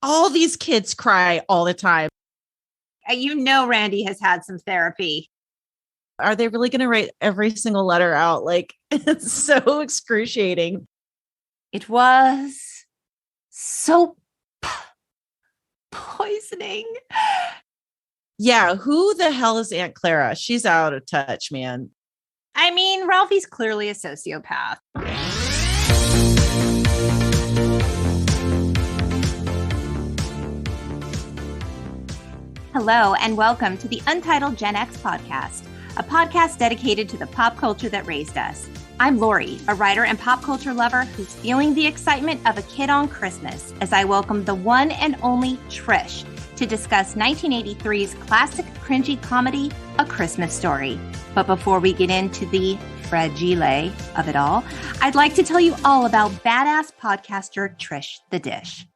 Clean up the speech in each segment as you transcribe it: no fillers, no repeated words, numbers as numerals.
all these kids cry all the time. You know, Randy has had some therapy. Are they really going to write every single letter out? Like, it's so excruciating. It was soap poisoning. Yeah. Who the hell is Aunt Clara? She's out of touch, man. I mean, Ralphie's clearly a sociopath. Hello, and welcome to the Untitled Gen X podcast, a podcast dedicated to the pop culture that raised us. I'm Lori, a writer and pop culture lover who's feeling the excitement of a kid on Christmas as I welcome the one and only Trish to discuss 1983's classic cringy comedy, A Christmas Story. But before we get into the fragile of it all, I'd like to tell you all about badass podcaster Trish the Dish.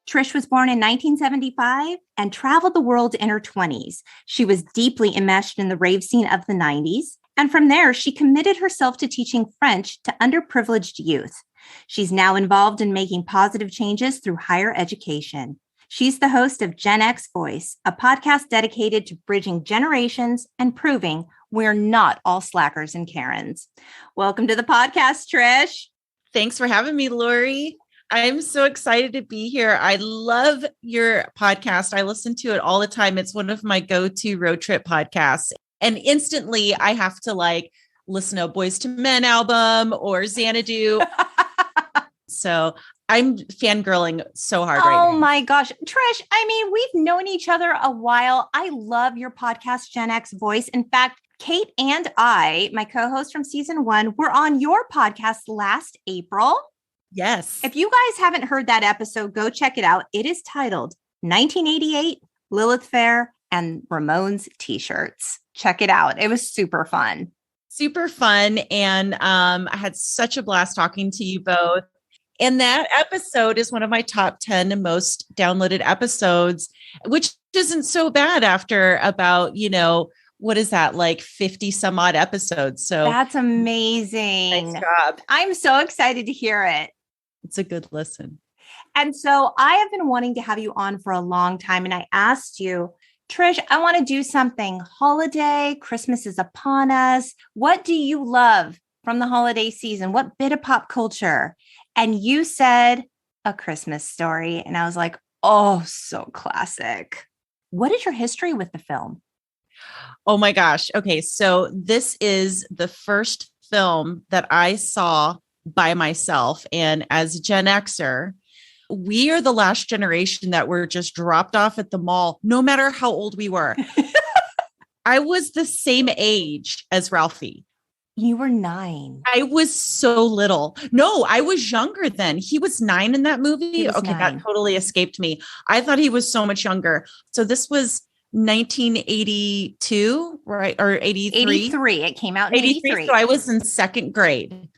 Trish was born in 1975 and traveled the world in her 20s. She was deeply enmeshed in the rave scene of the 90s. And from there, she committed herself to teaching French to underprivileged youth. She's now involved in making positive changes through higher education. She's the host of GenX Voice, a podcast dedicated to bridging generations and proving we're not all slackers and Karens. Welcome to the podcast, Trish. Thanks for having me, Lori. I'm so excited to be here. I love your podcast. I listen to it all the time. It's one of my go-to road trip podcasts. And instantly I have to listen to a Boys to Men album or Xanadu. So I'm fangirling so hard right now. Oh my gosh. Trish, I mean, we've known each other a while. I love your podcast, GenX Voice. In fact, Kate and I, my co-host from season 1, were on your podcast last April. Yes. If you guys haven't heard that episode, go check it out. It is titled 1988, Lilith Fair, and Ramones T-shirts. Check it out. It was super fun. Super fun. And I had such a blast talking to you both. And that episode is one of my top 10 most downloaded episodes, which isn't so bad after about, what is that, 50 some odd episodes. So that's amazing. Nice job. I'm so excited to hear it. It's a good listen. And so I have been wanting to have you on for a long time. And I asked you, Trish, I want to do something holiday. Christmas is upon us. What do you love from the holiday season? What bit of pop culture? And you said A Christmas Story. And I was like, oh, so classic. What is your history with the film? Oh my gosh. Okay. So this is the first film that I saw by myself. And as a Gen Xer, we are the last generation that were just dropped off at the mall, no matter how old we were. I was the same age as Ralphie. You were 9. I was so little. No, I was younger then. He was 9 in that movie. Okay, 9. That totally escaped me. I thought he was so much younger. So this was 1982, right? Or 83? 83. It came out in 83. So I was in 2nd grade.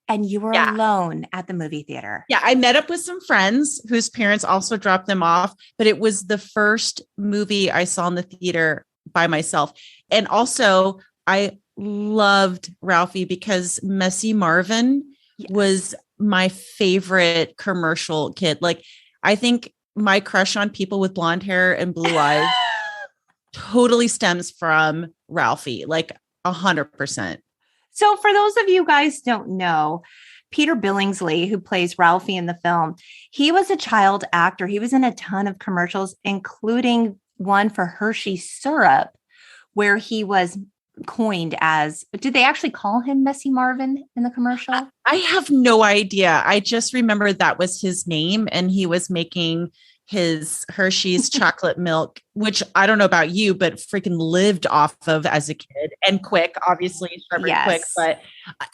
And you were alone at the movie theater. Yeah, I met up with some friends whose parents also dropped them off, but it was the first movie I saw in the theater by myself. And also, I loved Ralphie because Messy Marvin was my favorite commercial kid. I think my crush on people with blonde hair and blue eyes totally stems from Ralphie, 100%. So for those of you guys don't know, Peter Billingsley, who plays Ralphie in the film, he was a child actor. He was in a ton of commercials, including one for Hershey syrup, where he was coined as, did they actually call him Messy Marvin in the commercial? I have no idea. I just remember that was his name and he was making his Hershey's chocolate milk, which I don't know about you, but freaking lived off of as a kid, and Quick, obviously Strawberry Quick, but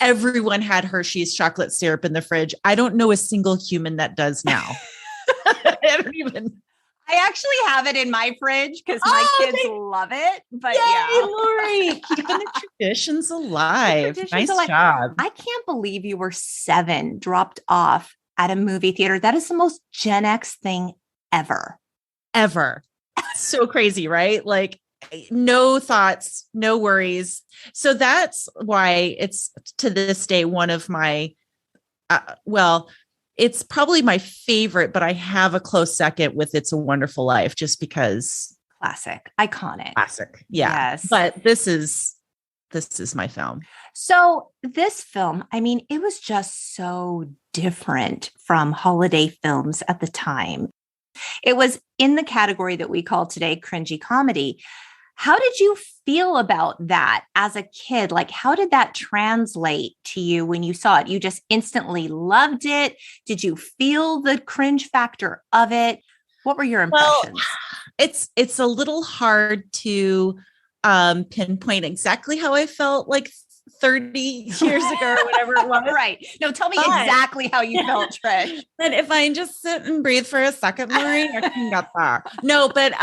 everyone had Hershey's chocolate syrup in the fridge. I don't know a single human that does now. I actually have it in my fridge because my kids love it. But Yay, Lori, keeping the traditions alive. Nice job. I can't believe you were 7, dropped off at a movie theater. That is the most Gen X thing ever. So crazy, right? No thoughts, no worries. So that's why it's to this day one of my it's probably my favorite, but I have a close second with It's a Wonderful Life just because. Classic, iconic. Classic. Yeah. Yes. But this is my film. So this film, I mean, it was just so different from holiday films at the time. It was in the category that we call today cringy comedy. How did you feel about that as a kid? Like, how did that translate to you when you saw it? You just instantly loved it? Did you feel the cringe factor of it? What were your impressions? Well, it's a little hard to pinpoint exactly how I felt like 30 years ago or whatever it was. Right. No, tell me exactly how you felt, Trish. But if I just sit and breathe for a second, Lori, I can get there. No, but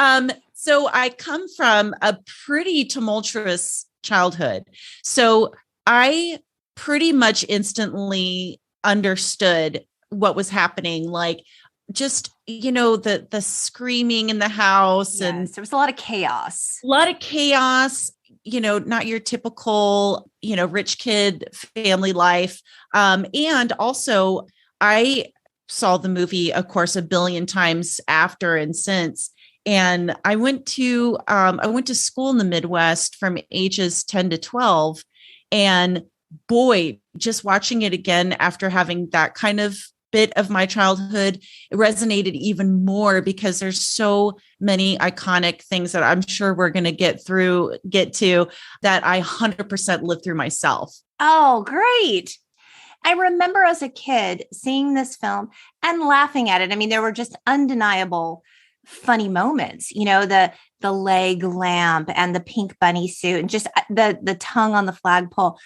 so I come from a pretty tumultuous childhood. So I pretty much instantly understood what was happening. Like, just, the screaming in the house, and there was a lot of chaos. Not your typical, rich kid family life. And also I saw the movie, of course, a billion times after and since. And I went to school in the Midwest from ages 10 to 12. And boy, just watching it again after having that kind of bit of my childhood, it resonated even more because there's so many iconic things that I'm sure we're going to get to that I 100% lived through myself. Oh, great. I remember as a kid seeing this film and laughing at it. I mean, there were just undeniable funny moments, the leg lamp and the pink bunny suit and just the tongue on the flagpole.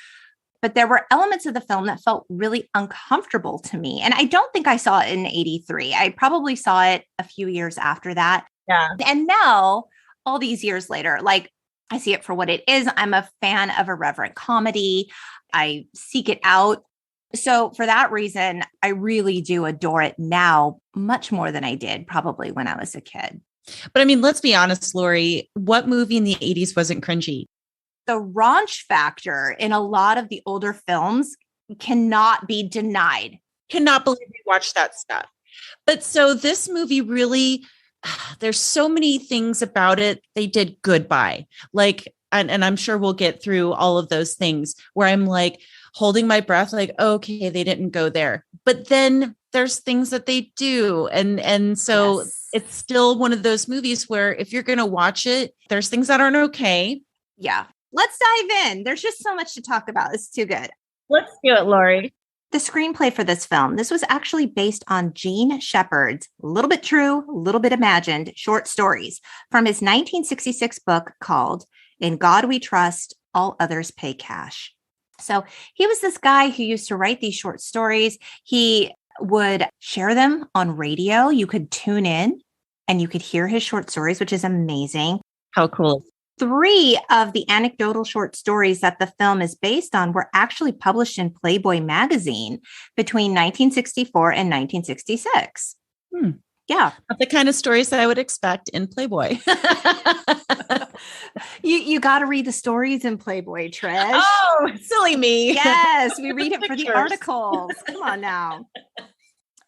But there were elements of the film that felt really uncomfortable to me. And I don't think I saw it in 83. I probably saw it a few years after that. Yeah. And now, all these years later, like, I see it for what it is. I'm a fan of irreverent comedy. I seek it out. So for that reason, I really do adore it now much more than I did probably when I was a kid. But I mean, let's be honest, Lori, what movie in the 80s wasn't cringy? The raunch factor in a lot of the older films cannot be denied. Cannot believe we watched that stuff. But so this movie really, there's so many things about it they did good by. Like, and I'm sure we'll get through all of those things where I'm like holding my breath, like, okay, they didn't go there. But then there's things that they do. And so It's still one of those movies where if you're going to watch it, there's things that aren't okay. Yeah. Let's dive in. There's just so much to talk about. It's too good. Let's do it, Lori. The screenplay for this film, this was actually based on Gene Shepard's a little bit true, a little bit imagined short stories from his 1966 book called In God We Trust, All Others Pay Cash. So he was this guy who used to write these short stories. He would share them on radio. You could tune in and you could hear his short stories, which is amazing. How cool. 3 of the anecdotal short stories that the film is based on were actually published in Playboy magazine between 1964 and 1966. Yeah. The kind of stories that I would expect in Playboy. You got to read the stories in Playboy, Trish. Oh, silly me. Yes, we read it for the articles. Come on now.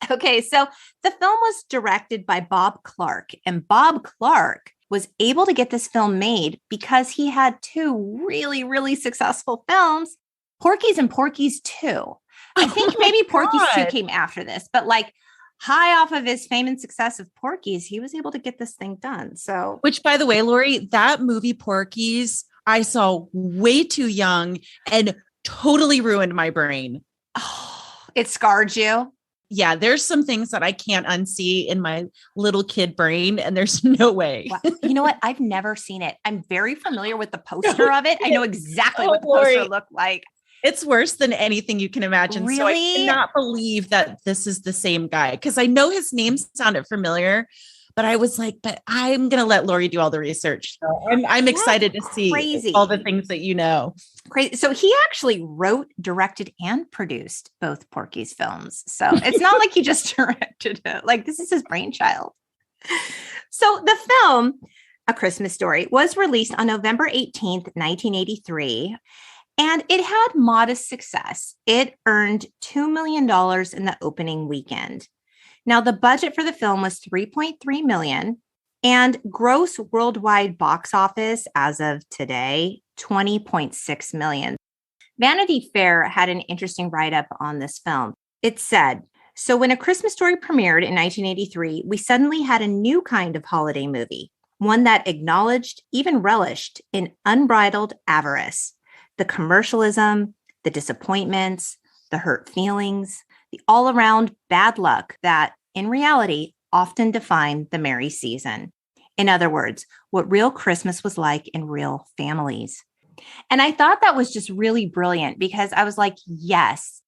Okay, so the film was directed by Bob Clark, and Bob Clark was able to get this film made because he had 2 really, really successful films, Porky's and Porky's 2. I think maybe Porky's 2 came after this, but like high off of his fame and success of Porky's, he was able to get this thing done. So, which, by the way, Lori, that movie Porky's, I saw way too young and totally ruined my brain. Oh, it scarred you. Yeah, there's some things that I can't unsee in my little kid brain, and there's no way. Wow. You know what? I've never seen it. I'm very familiar with the poster of it. I know exactly what the poster looked like. It's worse than anything you can imagine. Really? So I cannot believe that this is the same guy because I know his name sounded familiar, but I was like, but I'm going to let Lori do all the research. So I'm excited to see all the things that you know. Crazy. So he actually wrote, directed, and produced both Porky's films. So it's not like he just directed it. Like, this is his brainchild. So the film, A Christmas Story, was released on November 18th, 1983. And it had modest success. It earned $2 million in the opening weekend. Now, the budget for the film was $3.3 million and gross worldwide box office as of today, $20.6 million. Vanity Fair had an interesting write-up on this film. It said, so when A Christmas Story premiered in 1983, we suddenly had a new kind of holiday movie, one that acknowledged, even relished, in unbridled avarice, the commercialism, the disappointments, the hurt feelings, the all-around bad luck that, in reality, often define the merry season. In other words, what real Christmas was like in real families. And I thought that was just really brilliant because I was like, yes,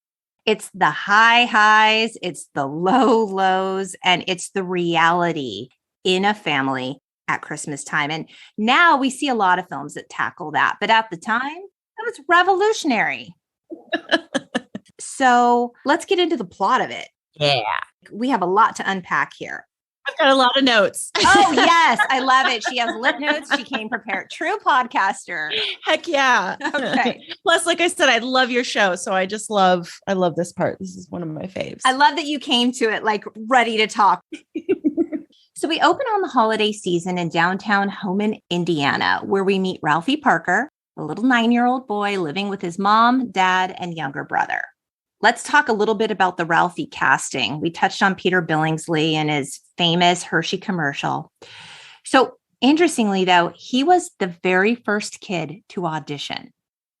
it's the high highs, it's the low lows, and it's the reality in a family at Christmas time. And now we see a lot of films that tackle that. But at the time, that was revolutionary. So let's get into the plot of it. Yeah. We have a lot to unpack here. I've got a lot of notes. Oh, yes. I love it. She has lip notes. She came prepared. True podcaster. Heck yeah. Okay. Plus, like I said, I love your show. So I love this part. This is one of my faves. I love that you came to it like ready to talk. So we open on the holiday season in downtown Homan, Indiana, where we meet Ralphie Parker, a little 9-year-old boy living with his mom, dad, and younger brother. Let's talk a little bit about the Ralphie casting. We touched on Peter Billingsley and his famous Hershey commercial. So interestingly, though, he was the very first kid to audition.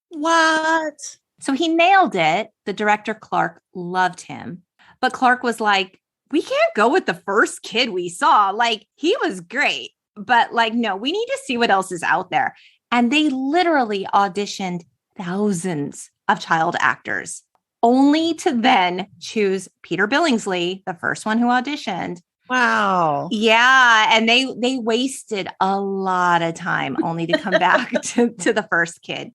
What? So he nailed it. The director, Clark, loved him. But Clark was like, we can't go with the first kid we saw. Like, he was great. But like, no, we need to see what else is out there. And they literally auditioned thousands of child actors, only to then choose Peter Billingsley, the first one who auditioned. Wow. Yeah. And they wasted a lot of time only to come back to the first kid.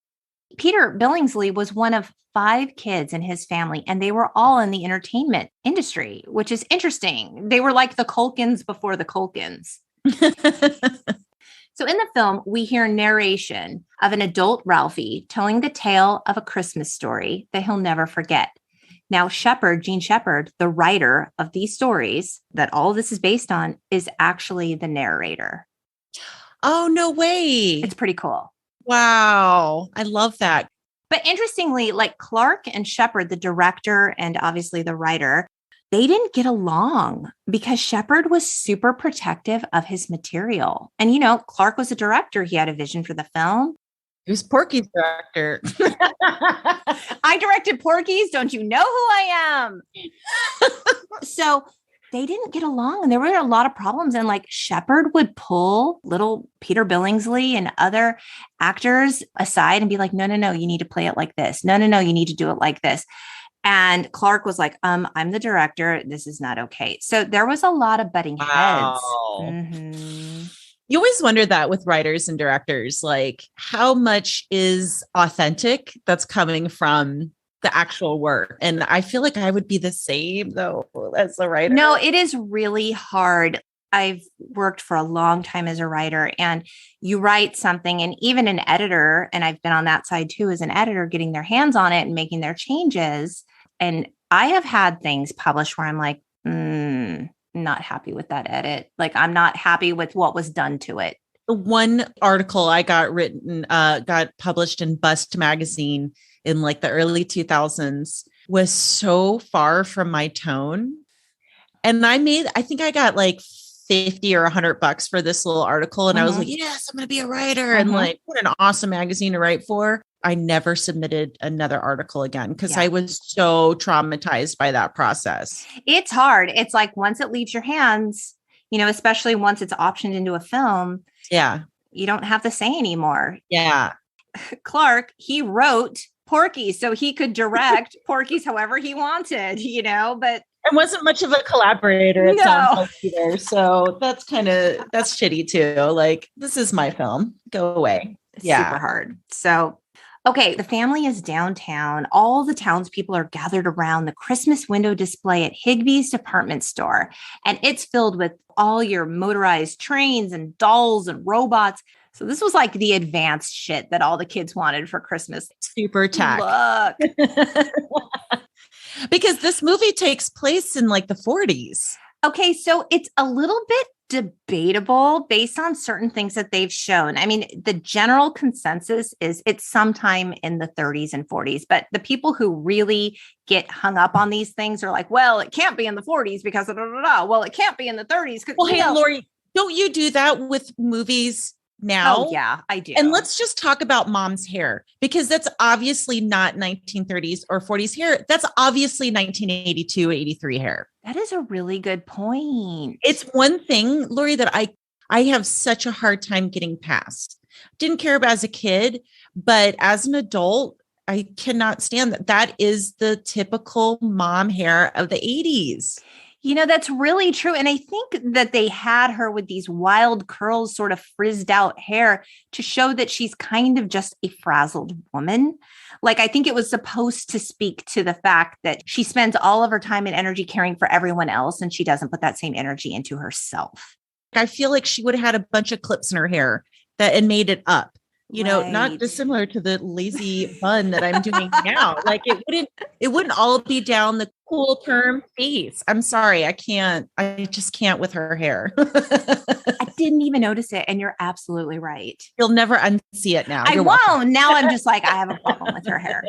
Peter Billingsley was one of 5 kids in his family, and they were all in the entertainment industry, which is interesting. They were like the Culkins before the Culkins. So in the film, we hear narration of an adult Ralphie telling the tale of a Christmas story that he'll never forget. Now, Gene Shepherd, the writer of these stories that all of this is based on, is actually the narrator. Oh, no way. It's pretty cool. Wow. I love that. But interestingly, like Clark and Shepherd, the director and obviously the writer, they didn't get along because Shepherd was super protective of his material. And, you know, Clark was a director. He had a vision for the film. He was Porky's director. I directed Porky's. Don't you know who I am? So they didn't get along and there were a lot of problems. And like Shepherd would pull little Peter Billingsley and other actors aside and be like, no, you need to play it like this. No, you need to do it like this. And Clark was like, I'm the director. This is not okay. So there was a lot of butting heads. Mm-hmm. You always wonder that with writers and directors, like how much is authentic that's coming from the actual work. And I feel like I would be the same though as a writer. No, it is really hard. I've worked for a long time as a writer, and you write something, and even an editor, and I've been on that side too, as an editor, getting their hands on it and making their changes. And I have had things published where I'm like, not happy with that edit. Like, I'm not happy with what was done to it. The one article I got got published in Bust magazine in like the early 2000s was so far from my tone. And I think I got like 50 or $100 for this little article. And I was like, yes, I'm going to be a writer. And like, what an awesome magazine to write for. I never submitted another article again because I was so traumatized by that process. It's hard. It's like once it leaves your hands, you know, especially once it's optioned into a film. Yeah. You don't have the say anymore. Yeah. Clark, he wrote Porky so he could direct Porky's however he wanted, you know, but it wasn't much of a collaborator. It sounds like either. So that's shitty too. Like, this is my film. Go away. Super hard. So, okay. The family is downtown. All the townspeople are gathered around the Christmas window display at Higbee's department store. And it's filled with all your motorized trains and dolls and robots. So this was like the advanced shit that all the kids wanted for Christmas. Super tech. Look. Because this movie takes place in like the 40s. Okay, so it's a little bit debatable based on certain things that they've shown. I mean, the general consensus is it's sometime in the 30s and 40s, but the people who really get hung up on these things are like, well, it can't be in the 40s because of well, it can't be in the 30s. Well, hey, Lori, don't you do that with movies now? Oh, yeah, I do. And let's just talk about mom's hair, because that's obviously not 1930s or 40s hair. That's obviously 1982, 83 hair. That is a really good point. It's one thing, Lori, that I have such a hard time getting past. Didn't care about as a kid, but as an adult, I cannot stand that. That is the typical mom hair of the 80s. You know, that's really true. And I think that they had her with these wild curls, sort of frizzed out hair to show that she's kind of just a frazzled woman. Like, I think it was supposed to speak to the fact that she spends all of her time and energy caring for everyone else, and she doesn't put that same energy into herself. I feel like she would have had a bunch of clips in her hair and made it up. You know, not dissimilar to the lazy bun that I'm doing now. Like it wouldn't all be down the cool perm face. I'm sorry. I just can't with her hair. I didn't even notice it. And you're absolutely right. You'll never unsee it now. I won't. Now I'm just like, I have a problem with her hair.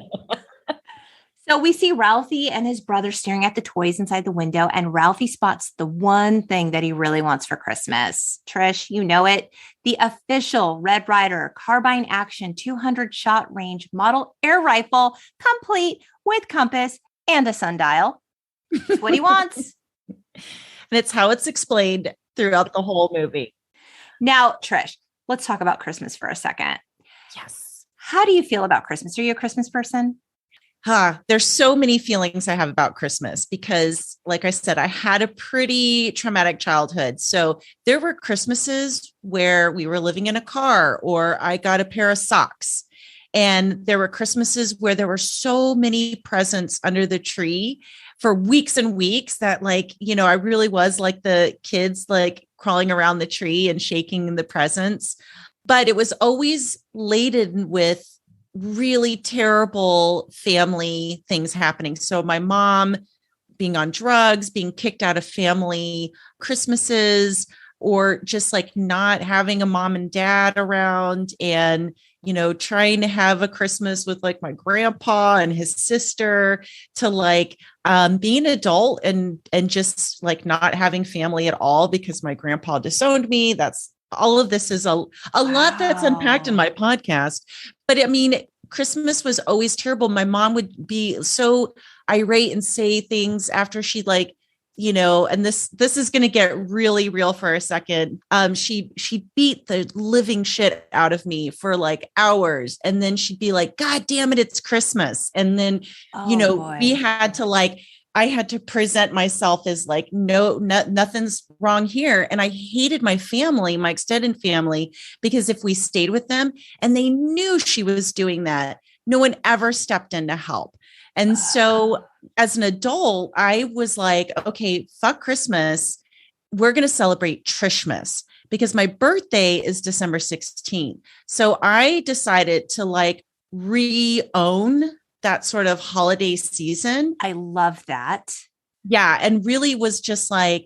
So we see Ralphie and his brother staring at the toys inside the window, and Ralphie spots the one thing that he really wants for Christmas. Trish, you know it. The official Red Ryder carbine action 200 shot range model air rifle, complete with compass and a sundial. That's what he wants. And it's how it's explained throughout the whole movie. Now, Trish, let's talk about Christmas for a second. Yes. How do you feel about Christmas? Are you a Christmas person? There's so many feelings I have about Christmas because, like I said, I had a pretty traumatic childhood. So there were Christmases where we were living in a car or I got a pair of socks. And there were Christmases where there were so many presents under the tree for weeks and weeks that, like, you know, I really was like the kids, like crawling around the tree and shaking the presents. But it was always laden with really terrible family things happening. So my mom being on drugs, being kicked out of family Christmases, or just like not having a mom and dad around, and, you know, trying to have a Christmas with like my grandpa and his sister, to like being an adult and just like not having family at all because my grandpa disowned me. That's all of this is a lot that's unpacked in my podcast. But I mean, Christmas was always terrible. My mom would be so irate and say things after she, like, you know, and this is going to get really real for a second. She beat the living shit out of me for like hours. And then she'd be like, God damn it, it's Christmas. And then, we had to I had to present myself as like, nothing's wrong here. And I hated my family, my extended family, because if we stayed with them and they knew she was doing that, no one ever stepped in to help. And so as an adult, I was like, okay, fuck Christmas. We're going to celebrate Trishmas because my birthday is December 16th. So I decided to like re-own that sort of holiday season. I love that. Yeah. And really was just like,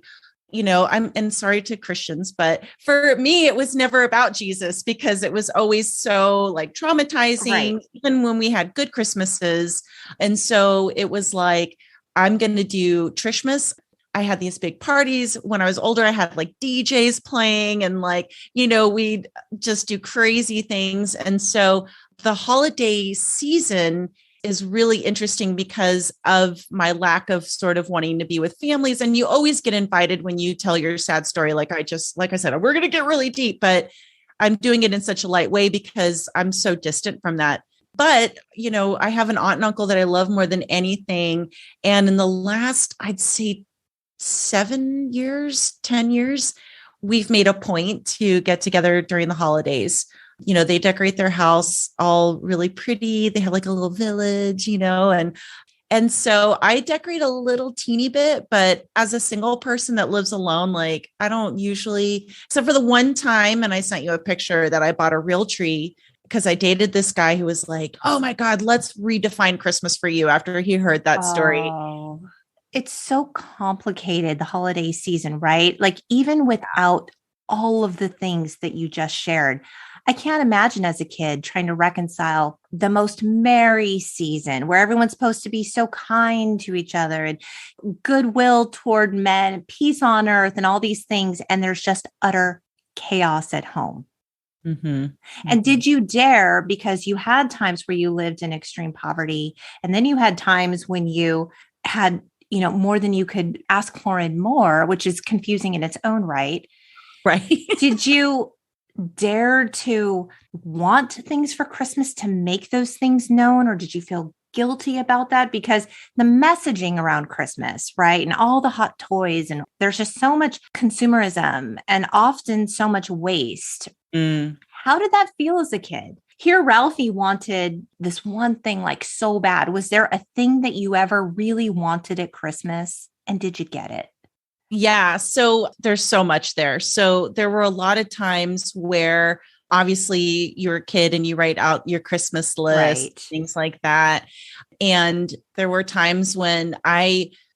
you know, and sorry to Christians, but for me, it was never about Jesus because it was always so like traumatizing, right, even when we had good Christmases. And so it was like, I'm going to do Trishmas. I had these big parties. When I was older, I had like DJs playing and like, you know, we'd just do crazy things. And so the holiday season is really interesting because of my lack of sort of wanting to be with families. And you always get invited when you tell your sad story. Like I said, we're going to get really deep, but I'm doing it in such a light way because I'm so distant from that. But, you know, I have an aunt and uncle that I love more than anything. And in the last, I'd say 10 years, we've made a point to get together during the holidays. You know, they decorate their house all really pretty. They have like a little village, you know, and And so I decorate a little teeny bit, but as a single person that lives alone, like I don't usually, except for the one time, and I sent you a picture that I bought a real tree because I dated this guy who was like, oh my God, let's redefine Christmas for you after he heard that story. Oh, it's so complicated, the holiday season, right? Like even without all of the things that you just shared, I can't imagine as a kid trying to reconcile the most merry season where everyone's supposed to be so kind to each other and goodwill toward men, peace on earth, and all these things. And there's just utter chaos at home. Mm-hmm. And did you dare, because you had times where you lived in extreme poverty, and then you had times when you had, more than you could ask for and more, which is confusing in its own right. Right. Did you dare to want things for Christmas to make those things known, or did you feel guilty about that? Because the messaging around Christmas, right, and all the hot toys, and there's just so much consumerism and often so much waste. How did that feel as a kid? Here, Ralphie wanted this one thing like so bad. Was there a thing that you ever really wanted at Christmas, and did you get it? Yeah. So there's so much there. So there were a lot of times where obviously you're a kid and you write out your Christmas list, right, things like that. And there were times when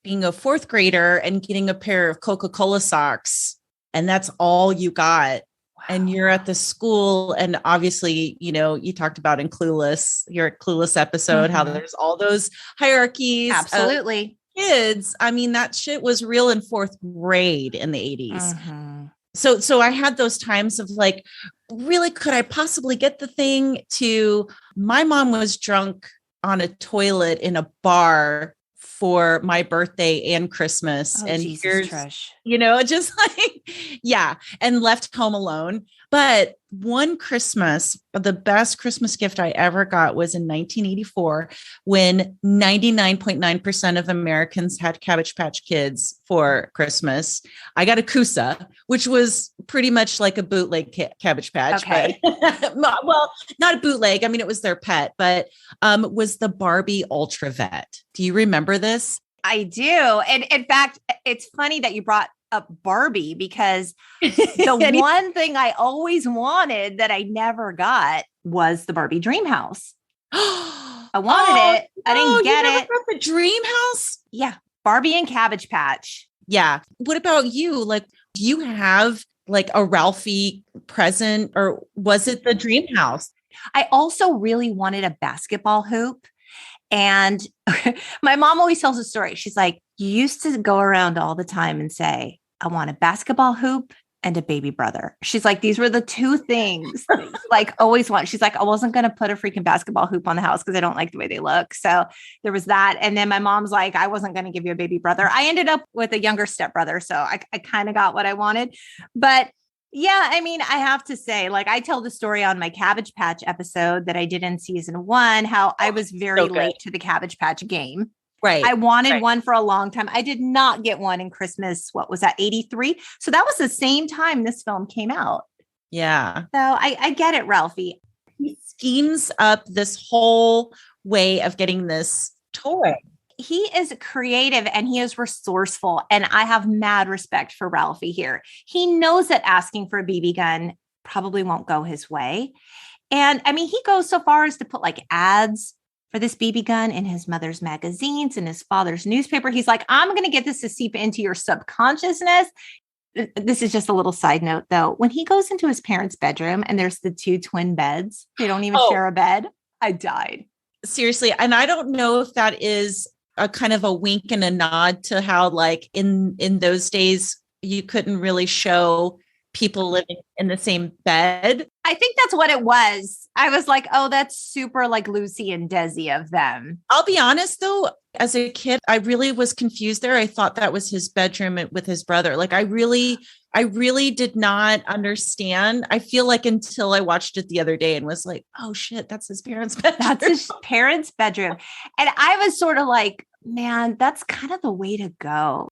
being a fourth grader and getting a pair of Coca-Cola socks, and that's all you got. Wow. And you're at the school. And obviously, you talked about in your Clueless episode, how there's all those hierarchies. Absolutely. Kids, I mean, that shit was real in fourth grade in the 80s. So I had those times of like, really, could I possibly get the thing? To my mom was drunk on a toilet in a bar for my birthday and Christmas. And Jesus, Trish. Just like, yeah, and left home alone. But one Christmas, the best Christmas gift I ever got was in 1984, when 99.9% of Americans had Cabbage Patch Kids for Christmas. I got a Kusa, which was pretty much like a bootleg Cabbage Patch. Okay. But, well, not a bootleg. I mean, it was their pet, but was the Barbie Ultra Vet. Do you remember this? I do. And in fact, it's funny that you brought up Barbie, because the one thing I always wanted that I never got was the Barbie Dream House. I wanted it. I didn't get it. Got the Dream House? Yeah. Barbie and Cabbage Patch. Yeah. What about you? Like, do you have like a Ralphie present, or was it the Dream House? I also really wanted a basketball hoop. And my mom always tells a story. She's like, you used to go around all the time and say, I want a basketball hoop and a baby brother. She's like, these were the two things that you, like always want. She's like, I wasn't going to put a freaking basketball hoop on the house because I don't like the way they look. So there was that. And then my mom's like, I wasn't going to give you a baby brother. I ended up with a younger stepbrother. So I kind of got what I wanted. But yeah, I mean, I have to say, like, I tell the story on my Cabbage Patch episode that I did in season 1, how I was very late to the Cabbage Patch game. Right. I wanted one for a long time. I did not get one in Christmas. What was that? 83. So that was the same time this film came out. Yeah. So I get it, Ralphie. He schemes up this whole way of getting this toy. He is creative and he is resourceful. And I have mad respect for Ralphie here. He knows that asking for a BB gun probably won't go his way. And I mean, he goes so far as to put like ads for this BB gun in his mother's magazines and his father's newspaper. He's like, I'm going to get this to seep into your subconsciousness. This is just a little side note, though. When he goes into his parents' bedroom and there's the 2 twin beds, they don't even share a bed. I died. Seriously. And I don't know if that is a kind of a wink and a nod to how, like, in those days, you couldn't really show people living in the same bed. I think that's what it was. I was like, oh, that's super like Lucy and Desi of them. I'll be honest, though, as a kid, I really was confused there. I thought that was his bedroom with his brother. Like, I really did not understand. I feel like until I watched it the other day and was like, oh shit, that's his parents' bedroom. That's his parents' bedroom. And I was sort of like, man, that's kind of the way to go.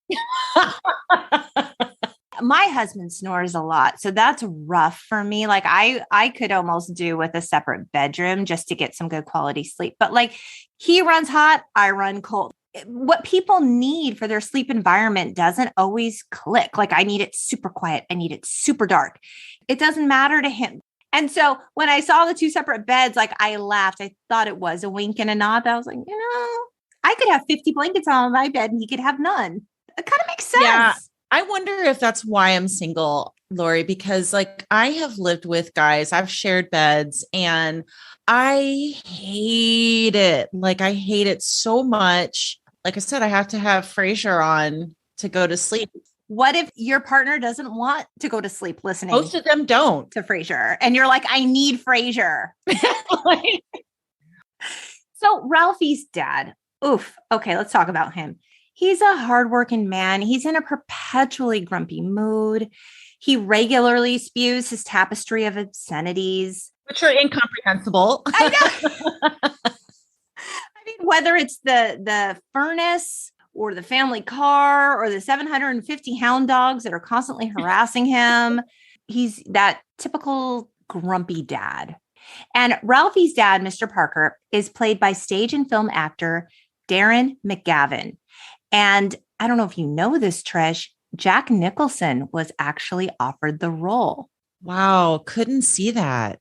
My husband snores a lot, so that's rough for me. Like I could almost do with a separate bedroom just to get some good quality sleep. But like he runs hot, I run cold. What people need for their sleep environment doesn't always click. Like I need it super quiet. I need it super dark. It doesn't matter to him. And so when I saw the two separate beds, like I laughed. I thought it was a wink and a nod. I was like, I could have 50 blankets on my bed and he could have none. It kind of makes sense. Yeah. I wonder if that's why I'm single, Lori, because like I have lived with guys, I've shared beds and I hate it. Like I hate it so much. Like I said, I have to have Frasier on to go to sleep. What if your partner doesn't want to go to sleep listening? Most of them don't. To Frasier. And you're like, I need Frasier. So Ralphie's dad. Oof. Okay, let's talk about him. He's a hardworking man. He's in a perpetually grumpy mood. He regularly spews his tapestry of obscenities, which are incomprehensible. I know. I mean, whether it's the furnace or the family car or the 750 hound dogs that are constantly harassing him, he's that typical grumpy dad. And Ralphie's dad, Mr. Parker, is played by stage and film actor Darren McGavin. And I don't know if you know this, Trish, Jack Nicholson was actually offered the role. Wow, couldn't see that.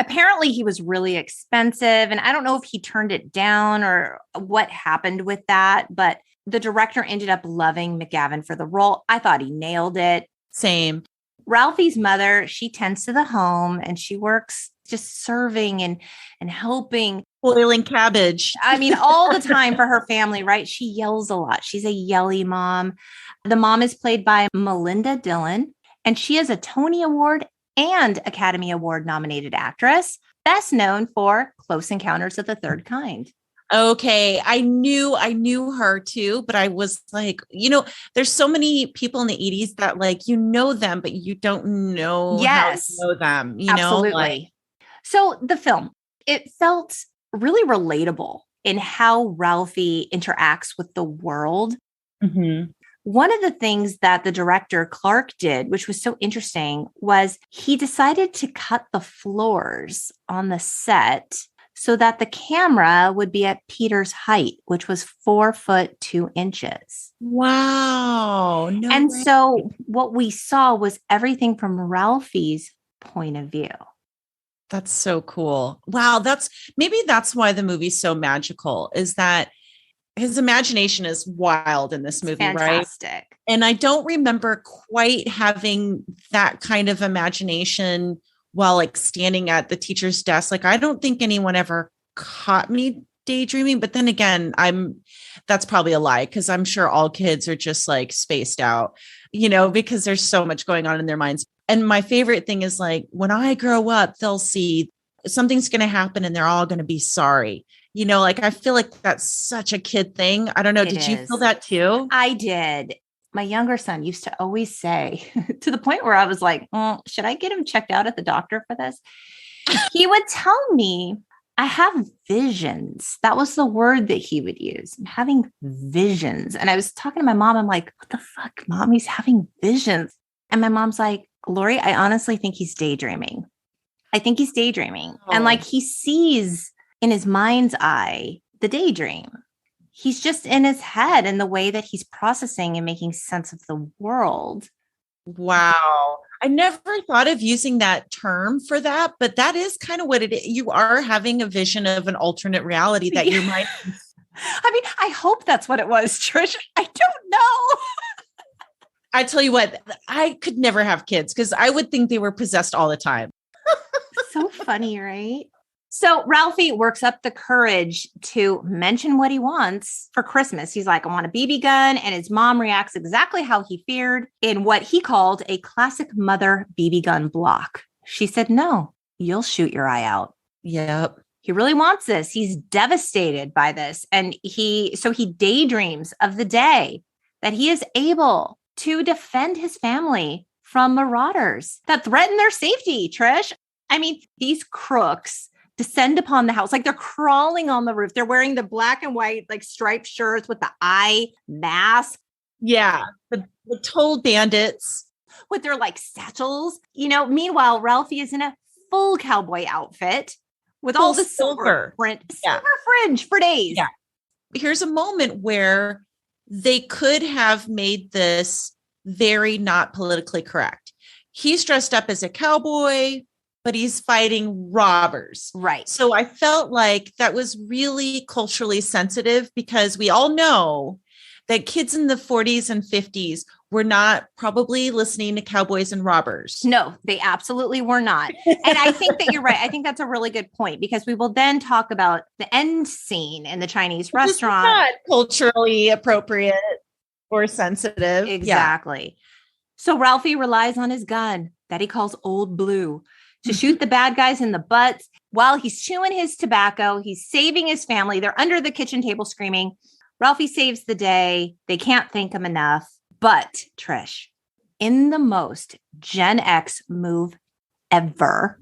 Apparently he was really expensive, and I don't know if he turned it down or what happened with that, but the director ended up loving McGavin for the role. I thought he nailed it. Same. Ralphie's mother, she tends to the home and she works just serving and helping. Boiling cabbage. I mean, all the time for her family, right? She yells a lot. She's a yelly mom. The mom is played by Melinda Dillon, and she is a Tony Award and Academy Award nominated actress, best known for Close Encounters of the Third Kind. Okay. I knew her too, but I was like, there's so many people in the 80s that like, them, but you don't know how to know them, Absolutely. So the film, it felt really relatable in how Ralphie interacts with the world. Mm-hmm. One of the things that the director Clark did, which was so interesting, was he decided to cut the floors on the set so that the camera would be at Peter's height, which was 4'2". Wow. No and way. So what we saw was everything from Ralphie's point of view. That's so cool. Wow. Maybe that's why the movie's so magical, is that his imagination is wild in this movie, Fantastic. Right? And I don't remember quite having that kind of imagination while like standing at the teacher's desk. Like, I don't think anyone ever caught me daydreaming, but then again, that's probably a lie, because I'm sure all kids are just like spaced out, because there's so much going on in their minds. And my favorite thing is like, when I grow up, they'll see something's going to happen and they're all going to be sorry. Like, I feel like that's such a kid thing. I don't know. Did you feel that too? I did. My younger son used to always say, to the point where I was like, should I get him checked out at the doctor for this? He would tell me, I have visions. That was the word that he would use. I'm having visions. And I was talking to my mom. I'm like, what the fuck, Mom? He's having visions. And my mom's like, Lori, I honestly think he's daydreaming. I think he's daydreaming. Oh. And like he sees in his mind's eye the daydream. He's just in his head and the way that he's processing and making sense of the world. Wow. I never thought of using that term for that, but that is kind of what it is. You are having a vision of an alternate reality that you might. I mean, I hope that's what it was, Trish. I don't know. I tell you what, I could never have kids because I would think they were possessed all the time. So funny, right? So Ralphie works up the courage to mention what he wants for Christmas. He's like, I want a BB gun. And his mom reacts exactly how he feared in what he called a classic mother BB gun block. She said, no, you'll shoot your eye out. Yep. He really wants this. He's devastated by this. And he daydreams of the day that he is able to defend his family from marauders that threaten their safety, Trish. I mean, these crooks descend upon the house. Like they're crawling on the roof. They're wearing the black and white, like striped shirts with the eye mask. Yeah. The total bandits. with their like satchels. Meanwhile, Ralphie is in a full cowboy outfit with all the silver print, silver fringe for days. Yeah. Here's a moment where they could have made this very not politically correct. He's dressed up as a cowboy, but he's fighting robbers. Right. So I felt like that was really culturally sensitive because we all know that kids in the 40s and 50s were not probably listening to cowboys and robbers. No, they absolutely were not. And I think that you're right. I think that's a really good point because we will then talk about the end scene in the Chinese restaurant. Not culturally appropriate or sensitive. Exactly. Yeah. So Ralphie relies on his gun that he calls Old Blue to shoot the bad guys in the butts while he's chewing his tobacco. He's saving his family. They're under the kitchen table screaming. Ralphie saves the day. They can't thank him enough. But Trish, in the most Gen X move ever,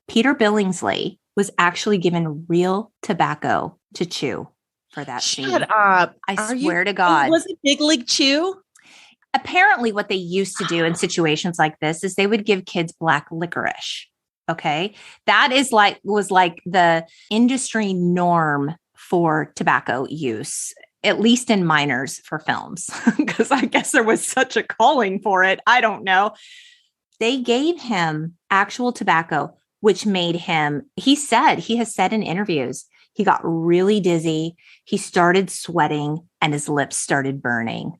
Peter Billingsley was actually given real tobacco to chew for that scene. Shut up. I swear to God. Was it Big League Chew? Apparently what they used to do in situations like this is they would give kids black licorice. Okay. That was like the industry norm for tobacco use, at least in minors for films, because I guess there was such a calling for it. I don't know. They gave him actual tobacco, which made him, he has said in interviews, he got really dizzy. He started sweating and his lips started burning.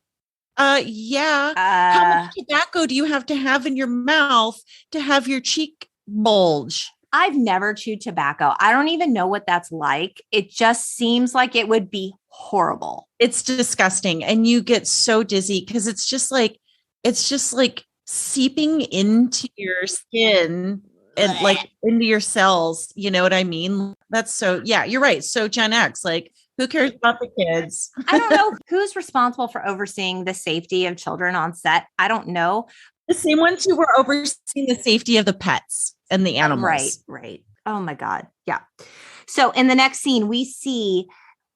Yeah. How much tobacco do you have to have in your mouth to have your cheek bulge? I've never chewed tobacco. I don't even know what that's like. It just seems like it would be horrible. It's disgusting. And you get so dizzy because it's just like seeping into your skin and like into your cells. You know what I mean? That's so, yeah, you're right. So Gen X, like, who cares about the kids? I don't know who's responsible for overseeing the safety of children on set. I don't know. The same ones who were overseeing the safety of the pets and the animals. Right. Oh my God. Yeah. So in the next scene, we see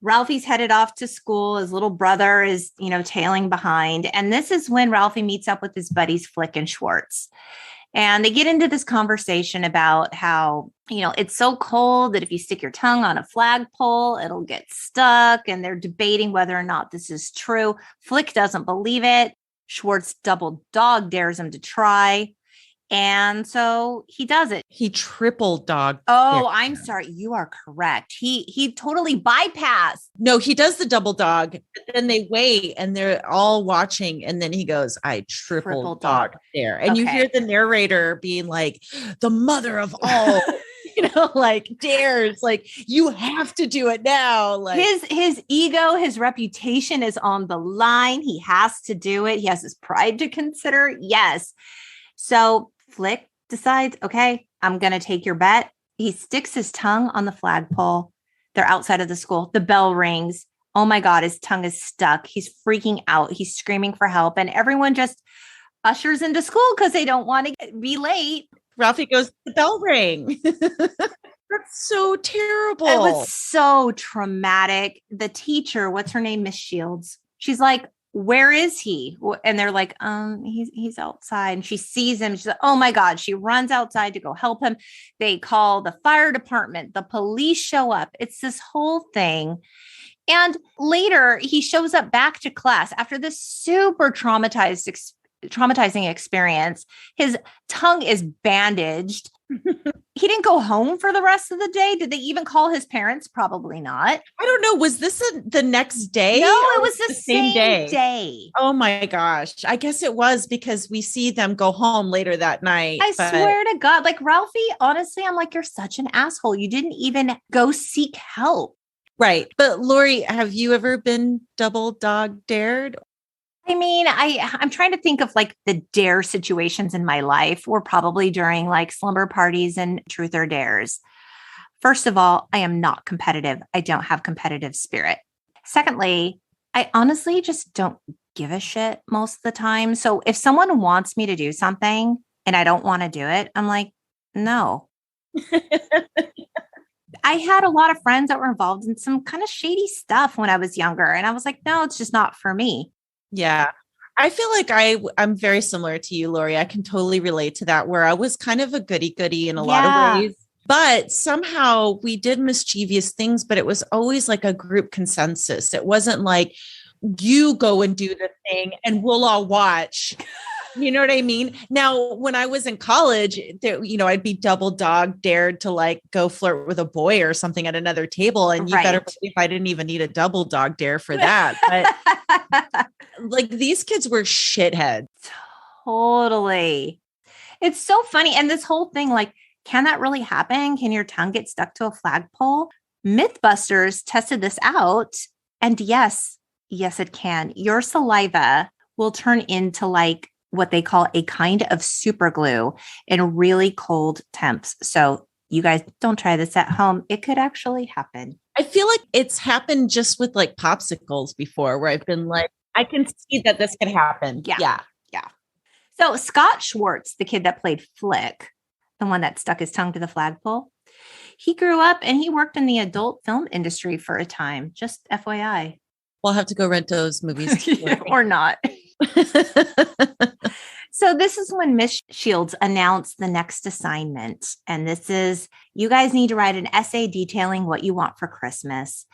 Ralphie's headed off to school. His little brother is, tailing behind. And this is when Ralphie meets up with his buddies, Flick and Schwartz. And they get into this conversation about how, it's so cold that if you stick your tongue on a flagpole, it'll get stuck. And they're debating whether or not this is true. Flick doesn't believe it. Schwartz double dog dares him to try. And so he does it. He triple dog. Oh, I'm sorry. You are correct. He totally bypassed. No, he does the double dog. But then they wait and they're all watching. And then he goes, I triple dog there. And you hear the narrator being like, the mother of all, like dares, like you have to do it now. Like his ego, his reputation is on the line. He has to do it. He has his pride to consider. Yes. So Flick decides, okay, I'm going to take your bet. He sticks his tongue on the flagpole. They're outside of the school. The bell rings. Oh my God, his tongue is stuck. He's freaking out. He's screaming for help. And everyone just ushers into school because they don't want to be late. Ralphie goes, the bell rang. That's so terrible. It was so traumatic. The teacher, what's her name? Miss Shields. She's like, where is he? And they're like, he's outside. And she sees him. She's like, oh my God. She runs outside to go help him. They call the fire department. The police show up. It's this whole thing. And later he shows up back to class after this super traumatizing experience. His tongue is bandaged. He didn't go home for the rest of the day. Did they even call his parents? Probably not. I don't know. Was this the next day? No, it was the same day. Oh my gosh. I guess it was because we see them go home later that night. I swear to God, like Ralphie, honestly, I'm like, you're such an asshole. You didn't even go seek help. Right. But Lori, have you ever been double dog dared? I mean, I'm trying to think of like the dare situations in my life were probably during like slumber parties and truth or dares. First of all, I am not competitive. I don't have competitive spirit. Secondly, I honestly just don't give a shit most of the time. So if someone wants me to do something and I don't want to do it, I'm like, no. I had a lot of friends that were involved in some kind of shady stuff when I was younger. And I was like, no, it's just not for me. Yeah. I feel like I'm very similar to you, Lori. I can totally relate to that, where I was kind of a goody-goody in a lot of ways. But somehow we did mischievous things, but it was always like a group consensus. It wasn't like you go and do the thing and we'll all watch. You know what I mean? Now, when I was in college, I'd be double dog dared to like go flirt with a boy or something at another table. And you better believe I didn't even need a double dog dare for that. But like these kids were shitheads. Totally. It's so funny. And this whole thing, like, can that really happen? Can your tongue get stuck to a flagpole? Mythbusters tested this out. And yes, it can. Your saliva will turn into like what they call a kind of super glue in really cold temps. So you guys don't try this at home. It could actually happen. I feel like it's happened just with like popsicles before, where I've been like, I can see that this could happen. Yeah. So Scott Schwartz, the kid that played Flick, the one that stuck his tongue to the flagpole, he grew up and he worked in the adult film industry for a time. Just FYI. We'll have to go rent those movies. Or not. So this is when Miss Shields announced the next assignment. And this is, you guys need to write an essay detailing what you want for Christmas.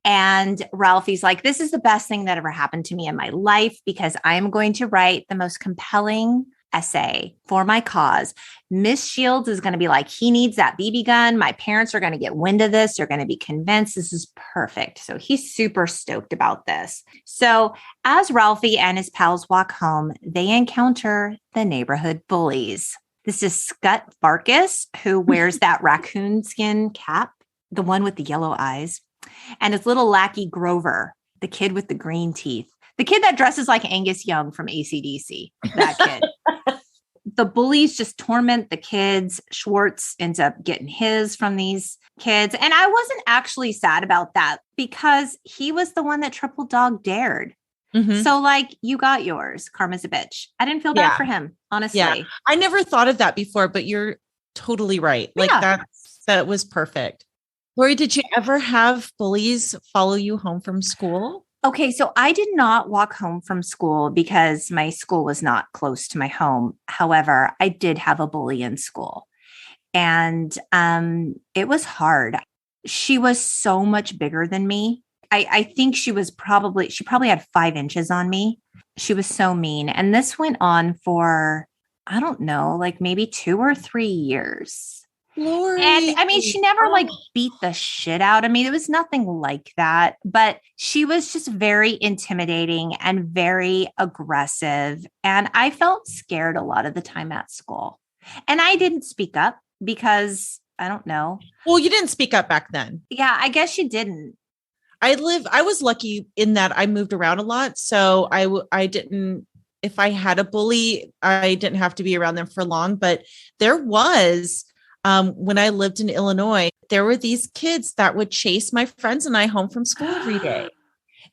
And Ralphie's like, this is the best thing that ever happened to me in my life, because I am going to write the most compelling essay for my cause. Miss Shields is going to be like, he needs that BB gun. My parents are going to get wind of this. They're going to be convinced this is perfect. So he's super stoked about this. So as Ralphie and his pals walk home, they encounter the neighborhood bullies. This is Scut Farkas, who wears that raccoon skin cap, the one with the yellow eyes, and his little lackey Grover, the kid with the green teeth, the kid that dresses like Angus Young from AC/DC, that kid. The bullies just torment the kids. Schwartz ends up getting his from these kids. And I wasn't actually sad about that, because he was the one that triple dog dared. Mm-hmm. So like, you got yours. Karma's a bitch. I didn't feel bad for him, honestly. Yeah. I never thought of that before, but you're totally right. Like that was perfect. Lori, did you ever have bullies follow you home from school? Okay, so I did not walk home from school because my school was not close to my home. However, I did have a bully in school, and it was hard. She was so much bigger than me. I think she probably had 5 inches on me. She was so mean. And this went on for, I don't know, like maybe 2 or 3 years. Lori. And I mean, she never like beat the shit out of me. There was nothing like that, but she was just very intimidating and very aggressive. And I felt scared a lot of the time at school. And I didn't speak up because I don't know. Well, you didn't speak up back then. Yeah, I guess you didn't. I was lucky in that I moved around a lot. So I didn't, if I had a bully, I didn't have to be around them for long, but there was, when I lived in Illinois, there were these kids that would chase my friends and I home from school every day.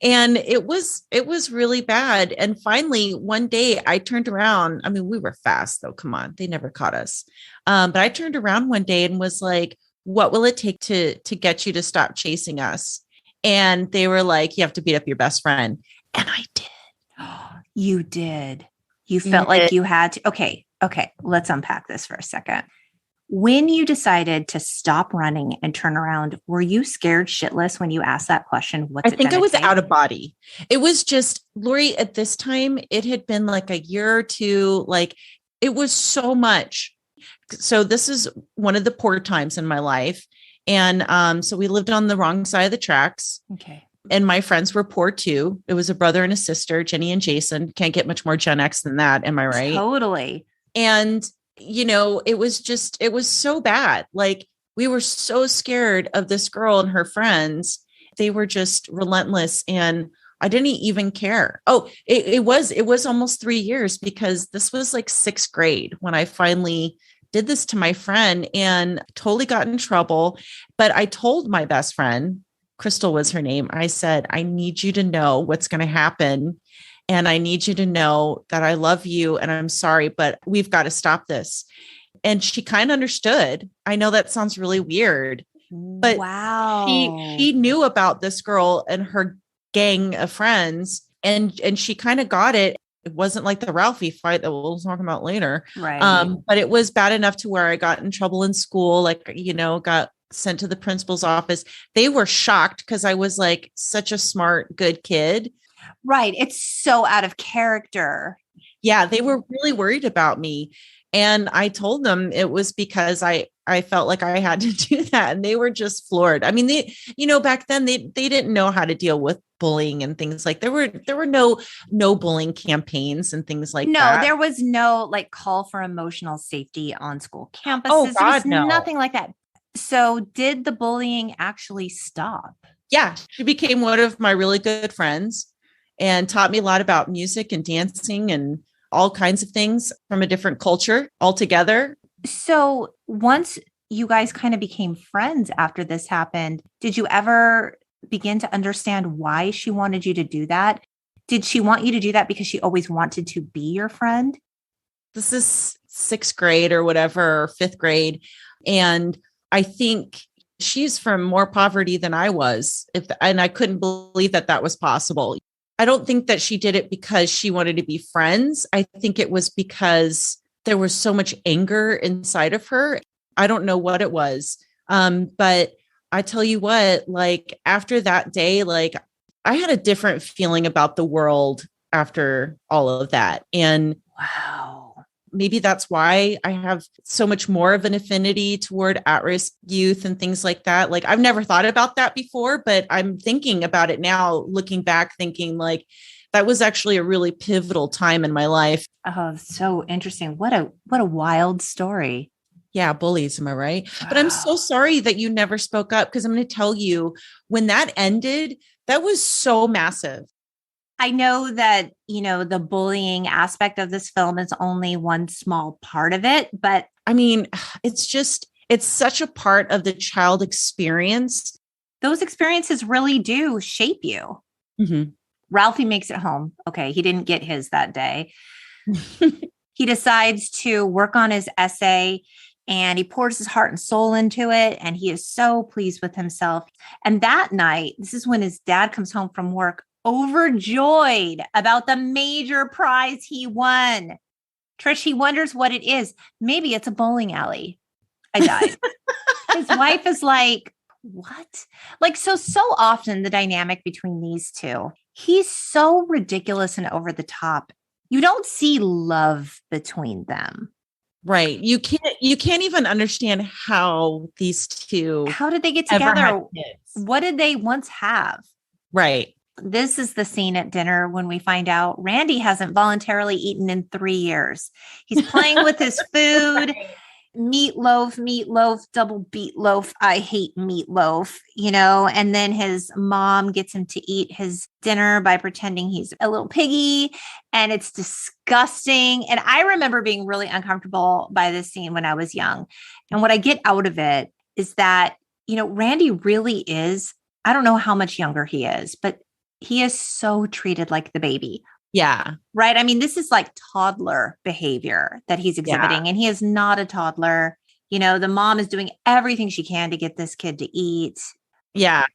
And it was really bad. And finally, one day I turned around. I mean, we were fast though. Come on. They never caught us. But I turned around one day and was like, what will it take to get you to stop chasing us? And they were like, you have to beat up your best friend. And I did. You did. You felt like you had to. Okay. Let's unpack this for a second. When you decided to stop running and turn around, were you scared shitless when you asked that question? I think I was out of body. It was just, Lori, at this time, it had been like a year or two. Like it was so much. So this is one of the poor times in my life. And so we lived on the wrong side of the tracks. Okay. And my friends were poor too. It was a brother and a sister, Jenny and Jason. Can't get much more Gen X than that. Am I right? Totally. And it was so bad. Like we were so scared of this girl and her friends. They were just relentless. And I didn't even care. Oh, it was almost 3 years, because this was like 6th grade when I finally did this to my friend and totally got in trouble. But I told my best friend, Crystal was her name. I said, I need you to know what's going to happen. And I need you to know that I love you and I'm sorry, but we've got to stop this. And she kind of understood. I know that sounds really weird, but wow, she knew about this girl and her gang of friends, and she kind of got it. It wasn't like the Ralphie fight that we'll talk about later. Right. But it was bad enough to where I got in trouble in school, like, got sent to the principal's office. They were shocked because I was like such a smart, good kid. Right. It's so out of character. Yeah, they were really worried about me. And I told them it was because I felt like I had to do that. And they were just floored. I mean, back then they didn't know how to deal with bullying and things like there were no bullying campaigns and things like that. No, there was no like call for emotional safety on school campuses. Oh, God, there was no. nothing like that. So did the bullying actually stop? Yeah, she became one of my really good friends and taught me a lot about music and dancing and all kinds of things from a different culture altogether. So once you guys kind of became friends after this happened, did you ever begin to understand why she wanted you to do that? Did she want you to do that because she always wanted to be your friend? This is 6th grade or whatever, or 5th grade. And I think she's from more poverty than I was. And I couldn't believe that was possible. I don't think that she did it because she wanted to be friends. I think it was because there was so much anger inside of her. I don't know what it was. But I tell you what, like after that day, like I had a different feeling about the world after all of that. And wow, maybe that's why I have so much more of an affinity toward at-risk youth and things like that. Like I've never thought about that before, but I'm thinking about it now, looking back, thinking like that was actually a really pivotal time in my life. Oh, so interesting. What a wild story. Yeah, bullies, am I right? Wow. But I'm so sorry that you never spoke up because I'm going to tell you when that ended, that was so massive. I know that, the bullying aspect of this film is only one small part of it, but I mean, it's such a part of the child experience. Those experiences really do shape you. Mm-hmm. Ralphie makes it home. Okay. He didn't get his that day. He decides to work on his essay and he pours his heart and soul into it. And he is so pleased with himself. And that night, this is when his dad comes home from work, overjoyed about the major prize he won. Trish, he wonders what it is. Maybe it's a bowling alley. I died. His wife is like, what? Like, so often the dynamic between these two, he's so ridiculous and over the top. You don't see love between them. Right. You can't even understand how these two, how did they get together? What did they once have? Right. This is the scene at dinner when we find out Randy hasn't voluntarily eaten in 3 years. He's playing with his food. Meatloaf, double beet loaf. I hate meatloaf, and then his mom gets him to eat his dinner by pretending he's a little piggy, and it's disgusting. And I remember being really uncomfortable by this scene when I was young. And what I get out of it is that, Randy really is, I don't know how much younger he is, but he is so treated like the baby. Yeah. Right. I mean, this is like toddler behavior that he's exhibiting, and he is not a toddler. The mom is doing everything she can to get this kid to eat. Yeah.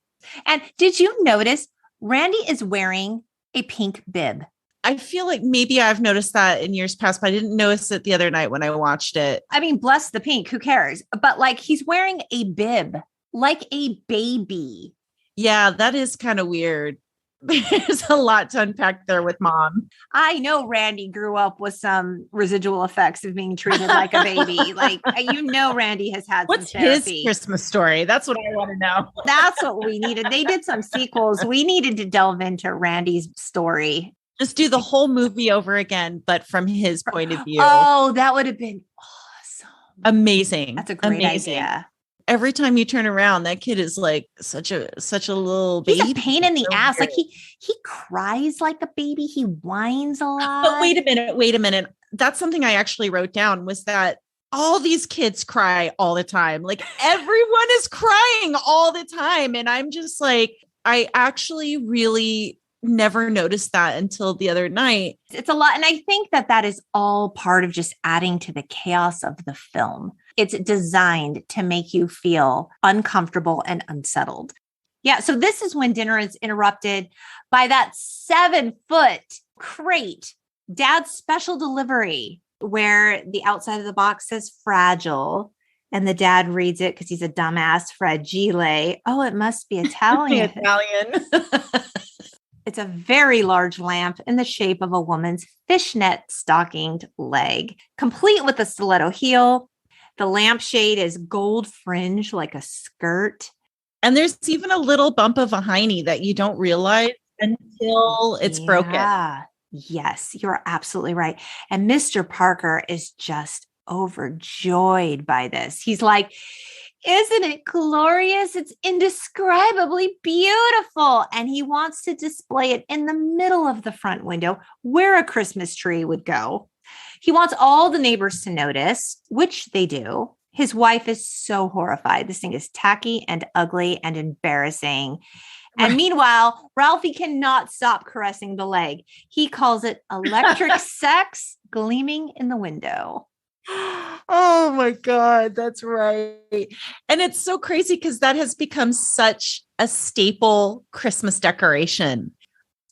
And did you notice Randy is wearing a pink bib? I feel like maybe I've noticed that in years past, but I didn't notice it the other night when I watched it. I mean, bless the pink, who cares? But like he's wearing a bib like a baby. Yeah, that is kind of weird. There's a lot to unpack there with mom. I know Randy grew up with some residual effects of being treated like a baby. Like, Randy has had What's some therapy. His Christmas story? That's what I want to know. That's what we needed. They did some sequels. We needed to delve into Randy's story. Just do the whole movie over again, but from his point of view. Oh, that would have been awesome. Amazing. That's a great idea. Every time you turn around, that kid is like such a little baby. He's a pain in the ass. Like he cries like a baby. He whines a lot. But wait a minute. That's something I actually wrote down, was that all these kids cry all the time. Like everyone is crying all the time. And I'm just like, I actually really never noticed that until the other night. It's a lot. And I think that is all part of just adding to the chaos of the film. It's designed to make you feel uncomfortable and unsettled. Yeah. So this is when dinner is interrupted by that 7-foot crate Dad's special delivery, where the outside of the box says fragile. And the dad reads it because he's a dumbass, fragile. Oh, it must be Italian. Italian. It's a very large lamp in the shape of a woman's fishnet stockinged leg, complete with a stiletto heel. The lampshade is gold fringe like a skirt. And there's even a little bump of a hiney that you don't realize until it's broken. Yes, you're absolutely right. And Mr. Parker is just overjoyed by this. He's like, isn't it glorious? It's indescribably beautiful. And he wants to display it in the middle of the front window where a Christmas tree would go. He wants all the neighbors to notice, which they do. His wife is so horrified. This thing is tacky and ugly and embarrassing. And meanwhile, Ralphie cannot stop caressing the leg. He calls it electric sex gleaming in the window. Oh my God, that's right. And it's so crazy because that has become such a staple Christmas decoration.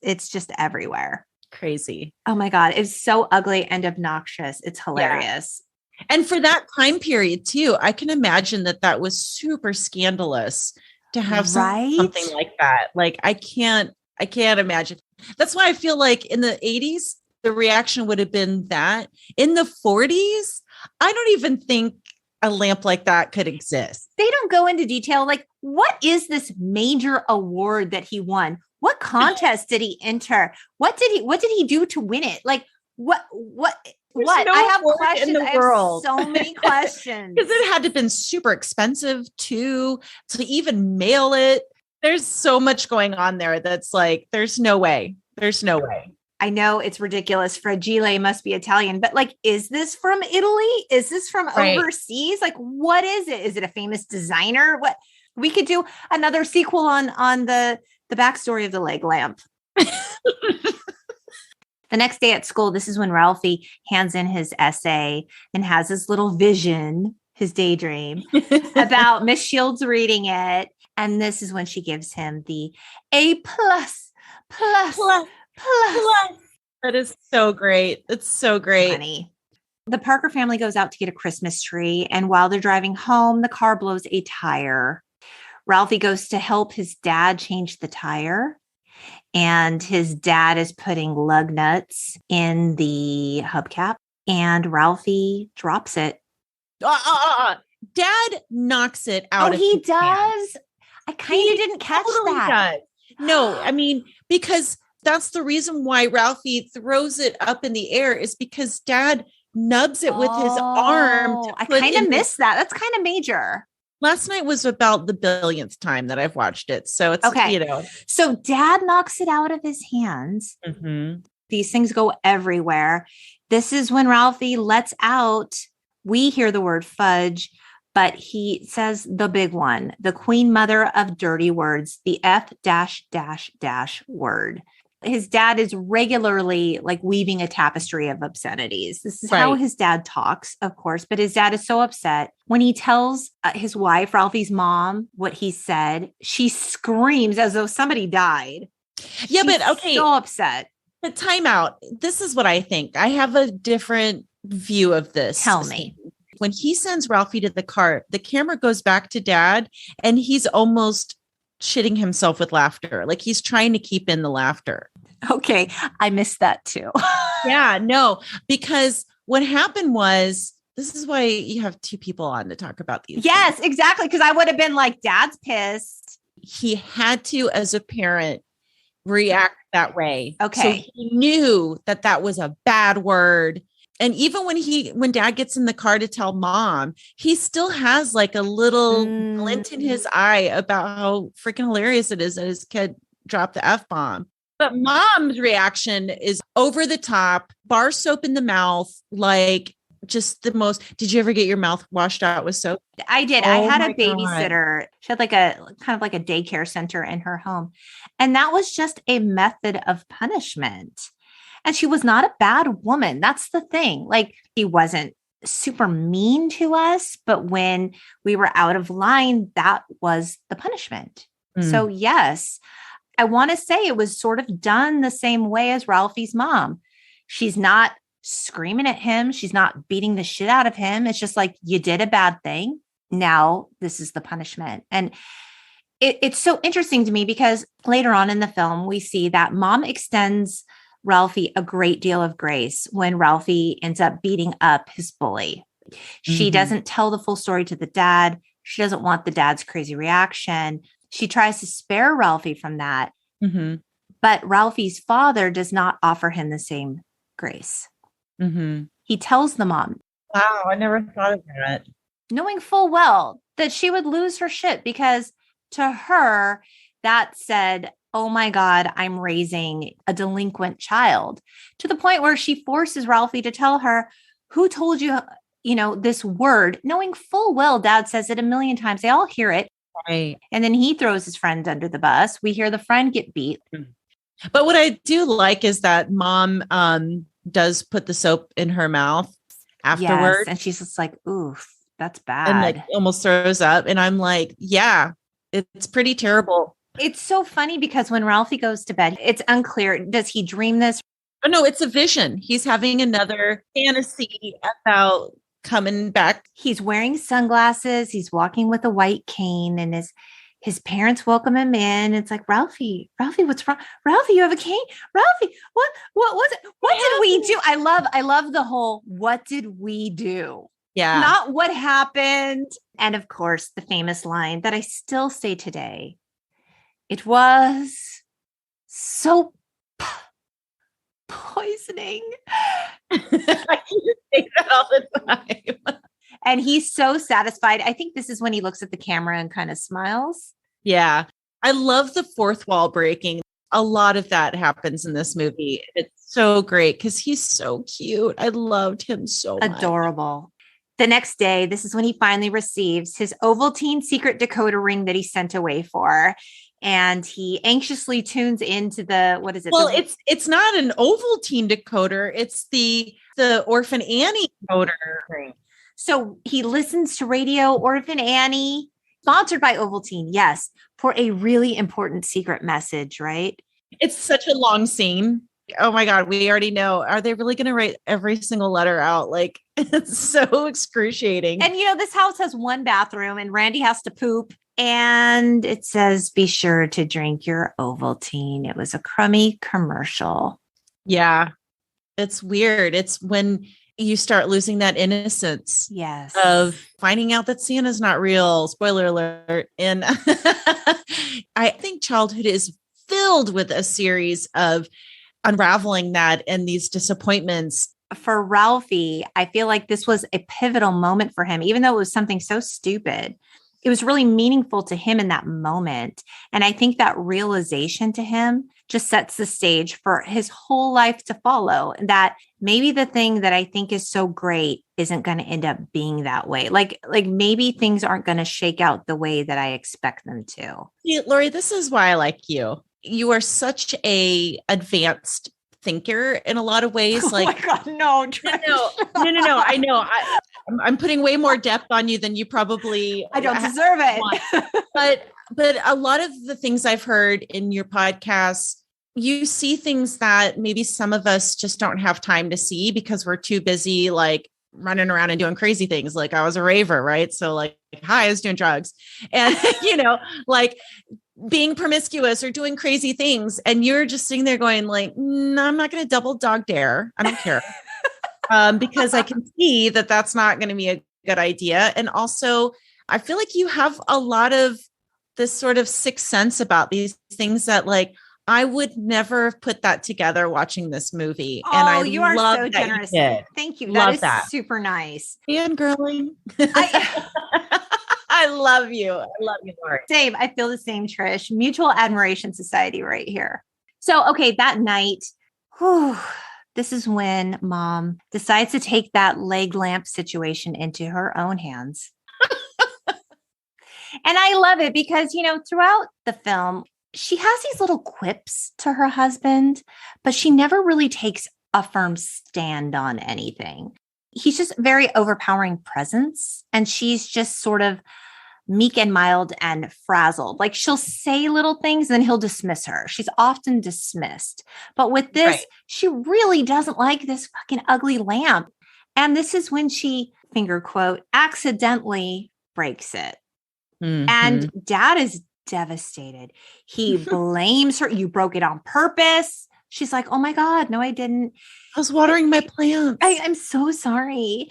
It's just everywhere. Crazy. Oh my God, it's so ugly and obnoxious. It's hilarious. Yeah. And for that time period too, I can imagine that was super scandalous to have something like that. Like I can't imagine. That's why I feel like in the 80s, the reaction would have been that. In the 40s, I don't even think a lamp like that could exist. They don't go into detail. Like, what is this major award that he won? What contest did he enter? What did he do to win it? Like, what? No I have questions. In the world. I have so many questions. Because it had to have been super expensive too, to even mail it. There's so much going on there that's like, there's no way. There's no way. I know it's ridiculous. Fragile must be Italian, but like, is this from Italy? Is this from overseas? Like, what is it? Is it a famous designer? What? We could do another sequel on the backstory of the leg lamp. The next day at school, this is when Ralphie hands in his essay and has his little vision, his daydream about Miss Shields reading it. And this is when she gives him the A+. That is so great. It's so great. Funny. The Parker family goes out to get a Christmas tree. And while they're driving home, the car blows a tire. Ralphie goes to help his dad change the tire. And his dad is putting lug nuts in the hubcap. And Ralphie drops it. Dad knocks it out. Oh, he does? Hands. I kind of didn't catch that. Does. No, I mean, because that's the reason why Ralphie throws it up in the air is because Dad nubs it with his arm. I kind of missed that. That's kind of major. Last night was about the billionth time that I've watched it. So it's, okay. So Dad knocks it out of his hands. Mm-hmm. These things go everywhere. This is when Ralphie lets out, we hear the word fudge, but he says the big one, the queen mother of dirty words, the F -- word. His dad is regularly like weaving a tapestry of obscenities. This is how his dad talks, of course, but his dad is so upset. When he tells his wife, Ralphie's mom, what he said, she screams as though somebody died. Yeah, but okay. So upset. But time out. This is what I think. I have a different view of this. Tell me. When he sends Ralphie to the car, the camera goes back to Dad and he's almost shitting himself with laughter. Like he's trying to keep in the laughter. Okay. I missed that too. Yeah, no, because what happened was, this is why you have two people on to talk about these. Yes, things. Exactly. Because I would have been like, Dad's pissed. He had to, as a parent, react that way. Okay. So he knew that was a bad word. And even when Dad gets in the car to tell Mom, he still has like a little glint in his eye about how freaking hilarious it is that his kid dropped the F-bomb. But Mom's reaction is over the top, bar soap in the mouth, like just the most. Did you ever get your mouth washed out with soap? I did. I had a babysitter. God. She had like a kind of like a daycare center in her home. And that was just a method of punishment. And she was not a bad woman. That's the thing. Like, she wasn't super mean to us, but when we were out of line, that was the punishment. So yes, I want to say it was sort of done the same way as Ralphie's mom. She's not screaming at him. She's not beating the shit out of him. It's just like, you did a bad thing. Now this is the punishment. And it's so interesting to me because later on in the film, we see that mom extends Ralphie a great deal of grace when Ralphie ends up beating up his bully. She doesn't tell the full story to the dad. She doesn't want the dad's crazy reaction. She tries to spare Ralphie from that. But Ralphie's father does not offer him the same grace. He tells the mom. Wow, I never thought of that. Knowing full well that she would lose her shit because to her, that said, oh my God, I'm raising a delinquent child, to the point where she forces Ralphie to tell her, who told you, this word, knowing full well dad says it a million times. They all hear it. Right. And then he throws his friend under the bus. We hear the friend get beat. But what I do like is that mom does put the soap in her mouth afterward. Yes, and she's just like, oof, that's bad. And like almost throws up. And I'm like, yeah, it's pretty terrible. It's so funny because when Ralphie goes to bed, it's unclear. Does he dream this? Oh, no, it's a vision. He's having another fantasy about coming back. He's wearing sunglasses. He's walking with a white cane, and his parents welcome him in. It's like, Ralphie, what's wrong? Ralphie, you have a cane? Ralphie, what was it? What did we do? I love the whole, what did we do? Yeah. Not what happened. And of course, the famous line that I still say today, it was soap poisoning. I can say that all the time. And he's so satisfied. I think this is when he looks at the camera and kind of smiles. Yeah. I love the fourth wall breaking. A lot of that happens in this movie. It's so great because he's so cute. I loved him so much. Adorable. The next day, this is when he finally receives his Ovaltine secret decoder ring that he sent away for. And he anxiously tunes into the, what is it? Well, it's not an Ovaltine decoder. It's the Orphan Annie decoder. So he listens to Radio Orphan Annie, sponsored by Ovaltine, yes, for a really important secret message, right? It's such a long scene. Oh my God, we already know. Are they really going to write every single letter out? Like, it's so excruciating. And this house has one bathroom and Randy has to poop. And it says, be sure to drink your Ovaltine. It was a crummy commercial. Yeah, it's weird. It's when you start losing that innocence. Yes. Of finding out that Santa's not real. Spoiler alert. And I think childhood is filled with a series of unraveling that and these disappointments. For Ralphie, I feel like this was a pivotal moment for him, even though it was something so stupid. It was really meaningful to him in that moment. And I think that realization to him just sets the stage for his whole life to follow. That maybe the thing that I think is so great isn't going to end up being that way. Like maybe things aren't going to shake out the way that I expect them to. See, Lori, this is why I like you. You are such a advanced thinker in a lot of ways. Like, oh my God, no. I know. I'm putting way more depth on you than you probably. I don't deserve it. But a lot of the things I've heard in your podcasts, you see things that maybe some of us just don't have time to see because we're too busy, like running around and doing crazy things. Like I was a raver, right? So like, hi, I was doing drugs and, like being promiscuous or doing crazy things. And you're just sitting there going like, no, I'm not going to double dog dare. I don't care. Because I can see that that's not going to be a good idea. And also I feel like you have a lot of this sort of sixth sense about these things that like, I would never have put that together watching this movie. Oh, and I you are love so that generous. You did. Thank you. Love that is super nice. Fangirling. I love you. I love you, Lori. Same. I feel the same, Trish. Mutual admiration society right here. So, okay, that night, this is when mom decides to take that leg lamp situation into her own hands. And I love it because, throughout the film, she has these little quips to her husband, but she never really takes a firm stand on anything. He's just very overpowering presence. And she's just sort of meek and mild and frazzled. Like she'll say little things and then he'll dismiss her. She's often dismissed. But with this, she really doesn't like this fucking ugly lamp. And this is when she, finger quote, accidentally breaks it. Mm-hmm. And Dad is devastated. He blames her. You broke it on purpose. She's like, oh my God, no, I didn't. I was watering my plants. I'm so sorry.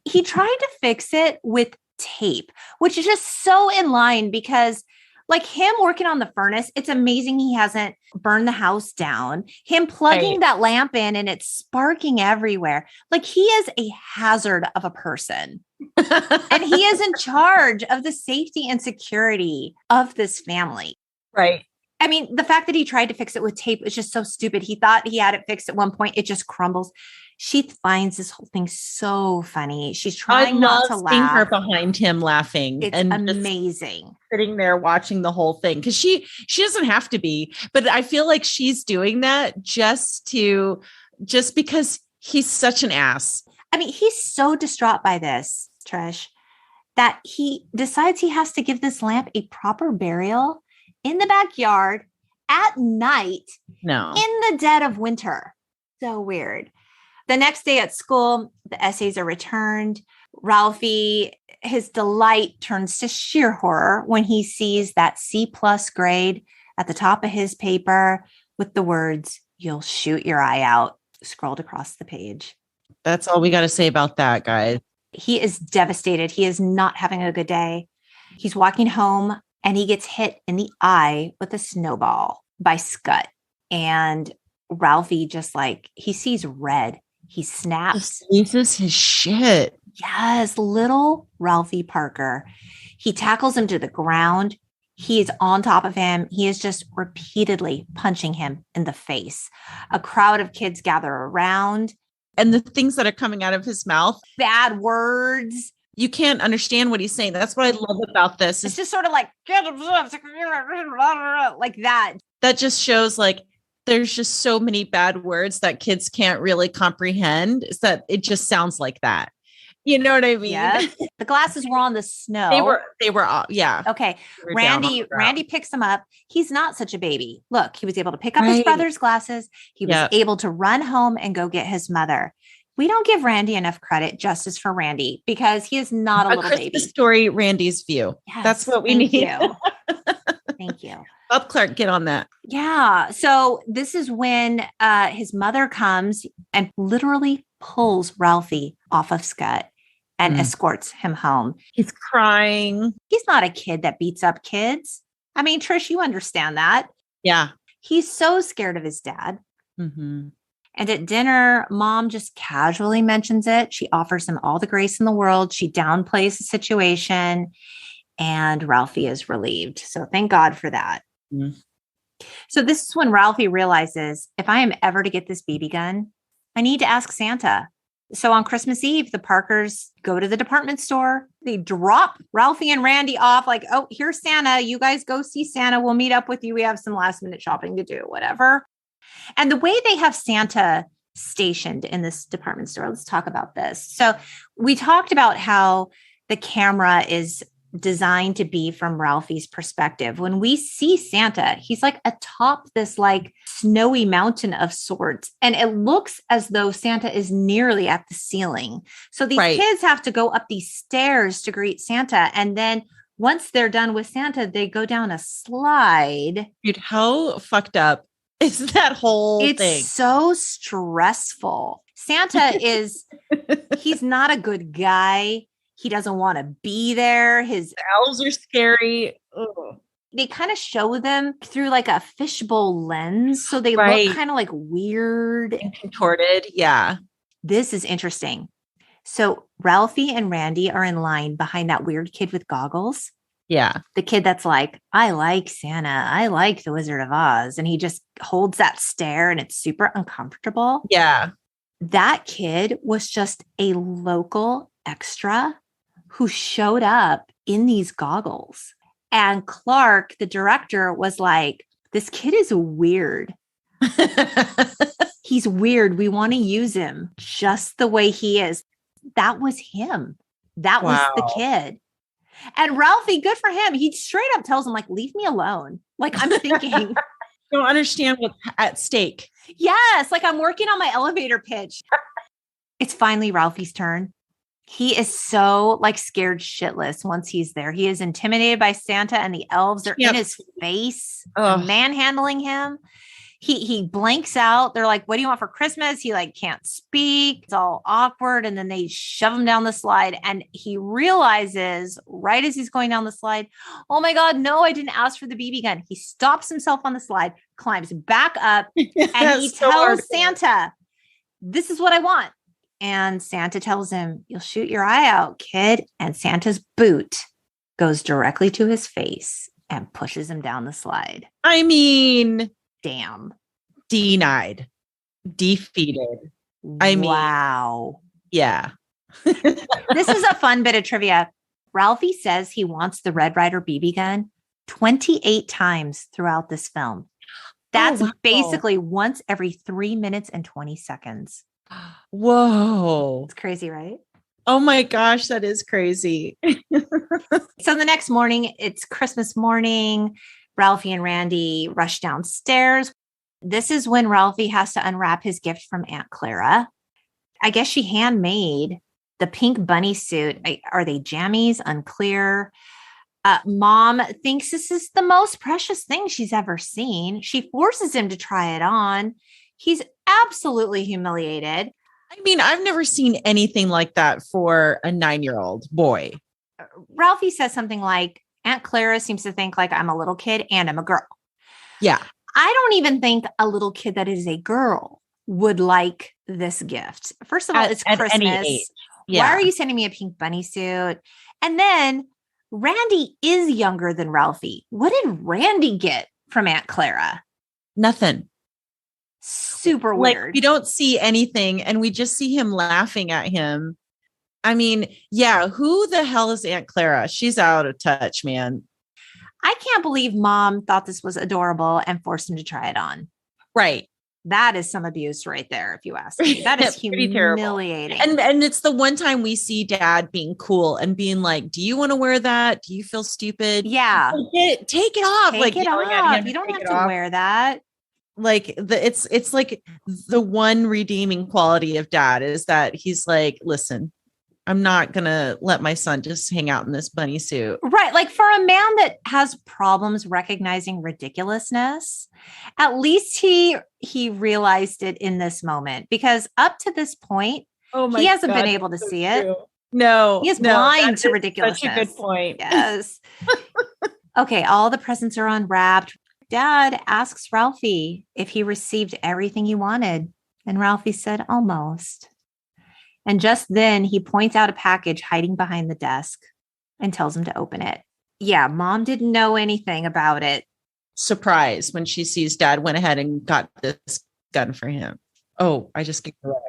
He tried to fix it with tape, which is just so in line because like him working on the furnace, it's amazing he hasn't burned the house down. Him plugging that lamp in and it's sparking everywhere. Like he is a hazard of a person. And he is in charge of the safety and security of this family. Right. I mean, the fact that he tried to fix it with tape is just so stupid. He thought he had it fixed at one point. It just crumbles. She finds this whole thing so funny. She's trying not to laugh. I love seeing her behind him laughing. It's and amazing. Sitting there watching the whole thing. Because she doesn't have to be. But I feel like she's doing that just because he's such an ass. I mean, he's so distraught by this, Trish, that he decides he has to give this lamp a proper burial in the backyard at night in the dead of winter. So weird. The next day at school, the essays are returned. Ralphie, his delight turns to sheer horror when he sees that C+ grade at the top of his paper with the words, "You'll shoot your eye out," scrolled across the page. That's all we got to say about that, guys. He is devastated. He is not having a good day. He's walking home and he gets hit in the eye with a snowball by Scut. And Ralphie just like, he sees red. He snaps. Loses his shit. Yes, little Ralphie Parker. He tackles him to the ground. He is on top of him. He is just repeatedly punching him in the face. A crowd of kids gather around. And the things that are coming out of his mouth. Bad words. You can't understand what he's saying. That's what I love about this. It's just sort of like that. That just shows like there's just so many bad words that kids can't really comprehend. Is that it just sounds like that. You know what I mean? Yeah. The glasses were on the snow. They were yeah. Okay. Randy picks them up. He's not such a baby. Look, he was able to pick up his brother's glasses. He was able to run home and go get his mother. We don't give Randy enough credit, justice for Randy, because he is not a little Christmas baby. Story, Randy's view. Yes, that's what we need. Thank you. Bob Clark, get on that. Yeah. So this is when his mother comes and literally pulls Ralphie off of Scut and escorts him home. He's crying. He's not a kid that beats up kids. I mean, Trish, you understand that. Yeah. He's so scared of his dad. Mm-hmm. And at dinner, Mom just casually mentions it. She offers him all the grace in the world. She downplays the situation. And Ralphie is relieved. So thank God for that. Mm. So this is when Ralphie realizes, if I am ever to get this BB gun, I need to ask Santa. So on Christmas Eve, the Parkers go to the department store. They drop Ralphie and Randy off like, oh, here's Santa. You guys go see Santa. We'll meet up with you. We have some last minute shopping to do, whatever. And the way they have Santa stationed in this department store, let's talk about this. So we talked about how the camera is designed to be from Ralphie's perspective. When we see Santa, he's like atop this like snowy mountain of sorts. And it looks as though Santa is nearly at the ceiling. So these kids have to go up these stairs to greet Santa. And then once they're done with Santa, they go down a slide. Dude, how fucked up is that whole thing? It's so stressful. Santa he's not a good guy. He doesn't want to be there. His elves are scary. Ugh. They kind of show them through like a fishbowl lens. So they look kind of like weird and contorted. Yeah. This is interesting. So Ralphie and Randy are in line behind that weird kid with goggles. Yeah. The kid that's like, I like Santa. I like the Wizard of Oz. And he just holds that stare and it's super uncomfortable. Yeah. That kid was just a local extra who showed up in these goggles. And Clark, the director, was like, this kid is weird. He's weird. We want to use him just the way he is. That was him. That was the kid. And Ralphie, good for him. He straight up tells him, like, leave me alone. Like, I'm thinking. Don't understand what's at stake. Yes. Like, I'm working on my elevator pitch. It's finally Ralphie's turn. He is so like scared shitless once he's there. He is intimidated by Santa and the elves. They're in his face, manhandling him. He blanks out. They're like, what do you want for Christmas? He like can't speak. It's all awkward. And then they shove him down the slide. And he realizes right as he's going down the slide, oh my God, no, I didn't ask for the BB gun. He stops himself on the slide, climbs back up, and he tells Santa, this is what I want. And Santa tells him, you'll shoot your eye out, kid. And Santa's boot goes directly to his face and pushes him down the slide. I mean, damn. Denied. Defeated. I mean, wow. Yeah. This is a fun bit of trivia. Ralphie says he wants the Red Ryder BB gun 28 times throughout this film. That's basically once every 3 minutes and 20 seconds. Whoa. It's crazy, right? Oh my gosh, that is crazy. So the next morning, it's Christmas morning. Ralphie and Randy rush downstairs. This is when Ralphie has to unwrap his gift from Aunt Clara. I guess she handmade the pink bunny suit. Are they jammies? Unclear. Mom thinks this is the most precious thing she's ever seen. She forces him to try it on. He's absolutely humiliated. I mean, I've never seen anything like that for a 9-year-old boy. Ralphie says something like, Aunt Clara seems to think like I'm a little kid and I'm a girl. Yeah. I don't even think a little kid that is a girl would like this gift. First of all, it's Christmas. Any age. Yeah. Why are you sending me a pink bunny suit? And then Randy is younger than Ralphie. What did Randy get from Aunt Clara? Nothing. Super weird. Like, we don't see anything and we just see him laughing at him. I mean, yeah, who the hell is Aunt Clara? She's out of touch, man. I can't believe Mom thought this was adorable and forced him to try it on. Right. That is some abuse right there, if you ask me. That is humiliating. And it's the one time we see Dad being cool and being like, do you want to wear that? Do you feel stupid? Yeah. Take it off. Take it off. You don't have to wear that. Like it's like the one redeeming quality of Dad is that he's like, listen, I'm not going to let my son just hang out in this bunny suit. Right. Like for a man that has problems recognizing ridiculousness, at least he realized it in this moment, because up to this point, he hasn't been able to see it. No, he is blind to ridiculousness. Such a good point. Yes. Okay. All the presents are unwrapped. Dad asks Ralphie if he received everything he wanted. And Ralphie said, almost. And just then he points out a package hiding behind the desk and tells him to open it. Yeah, Mom didn't know anything about it. Surprise when she sees Dad went ahead and got this gun for him. Oh, I just gave it away.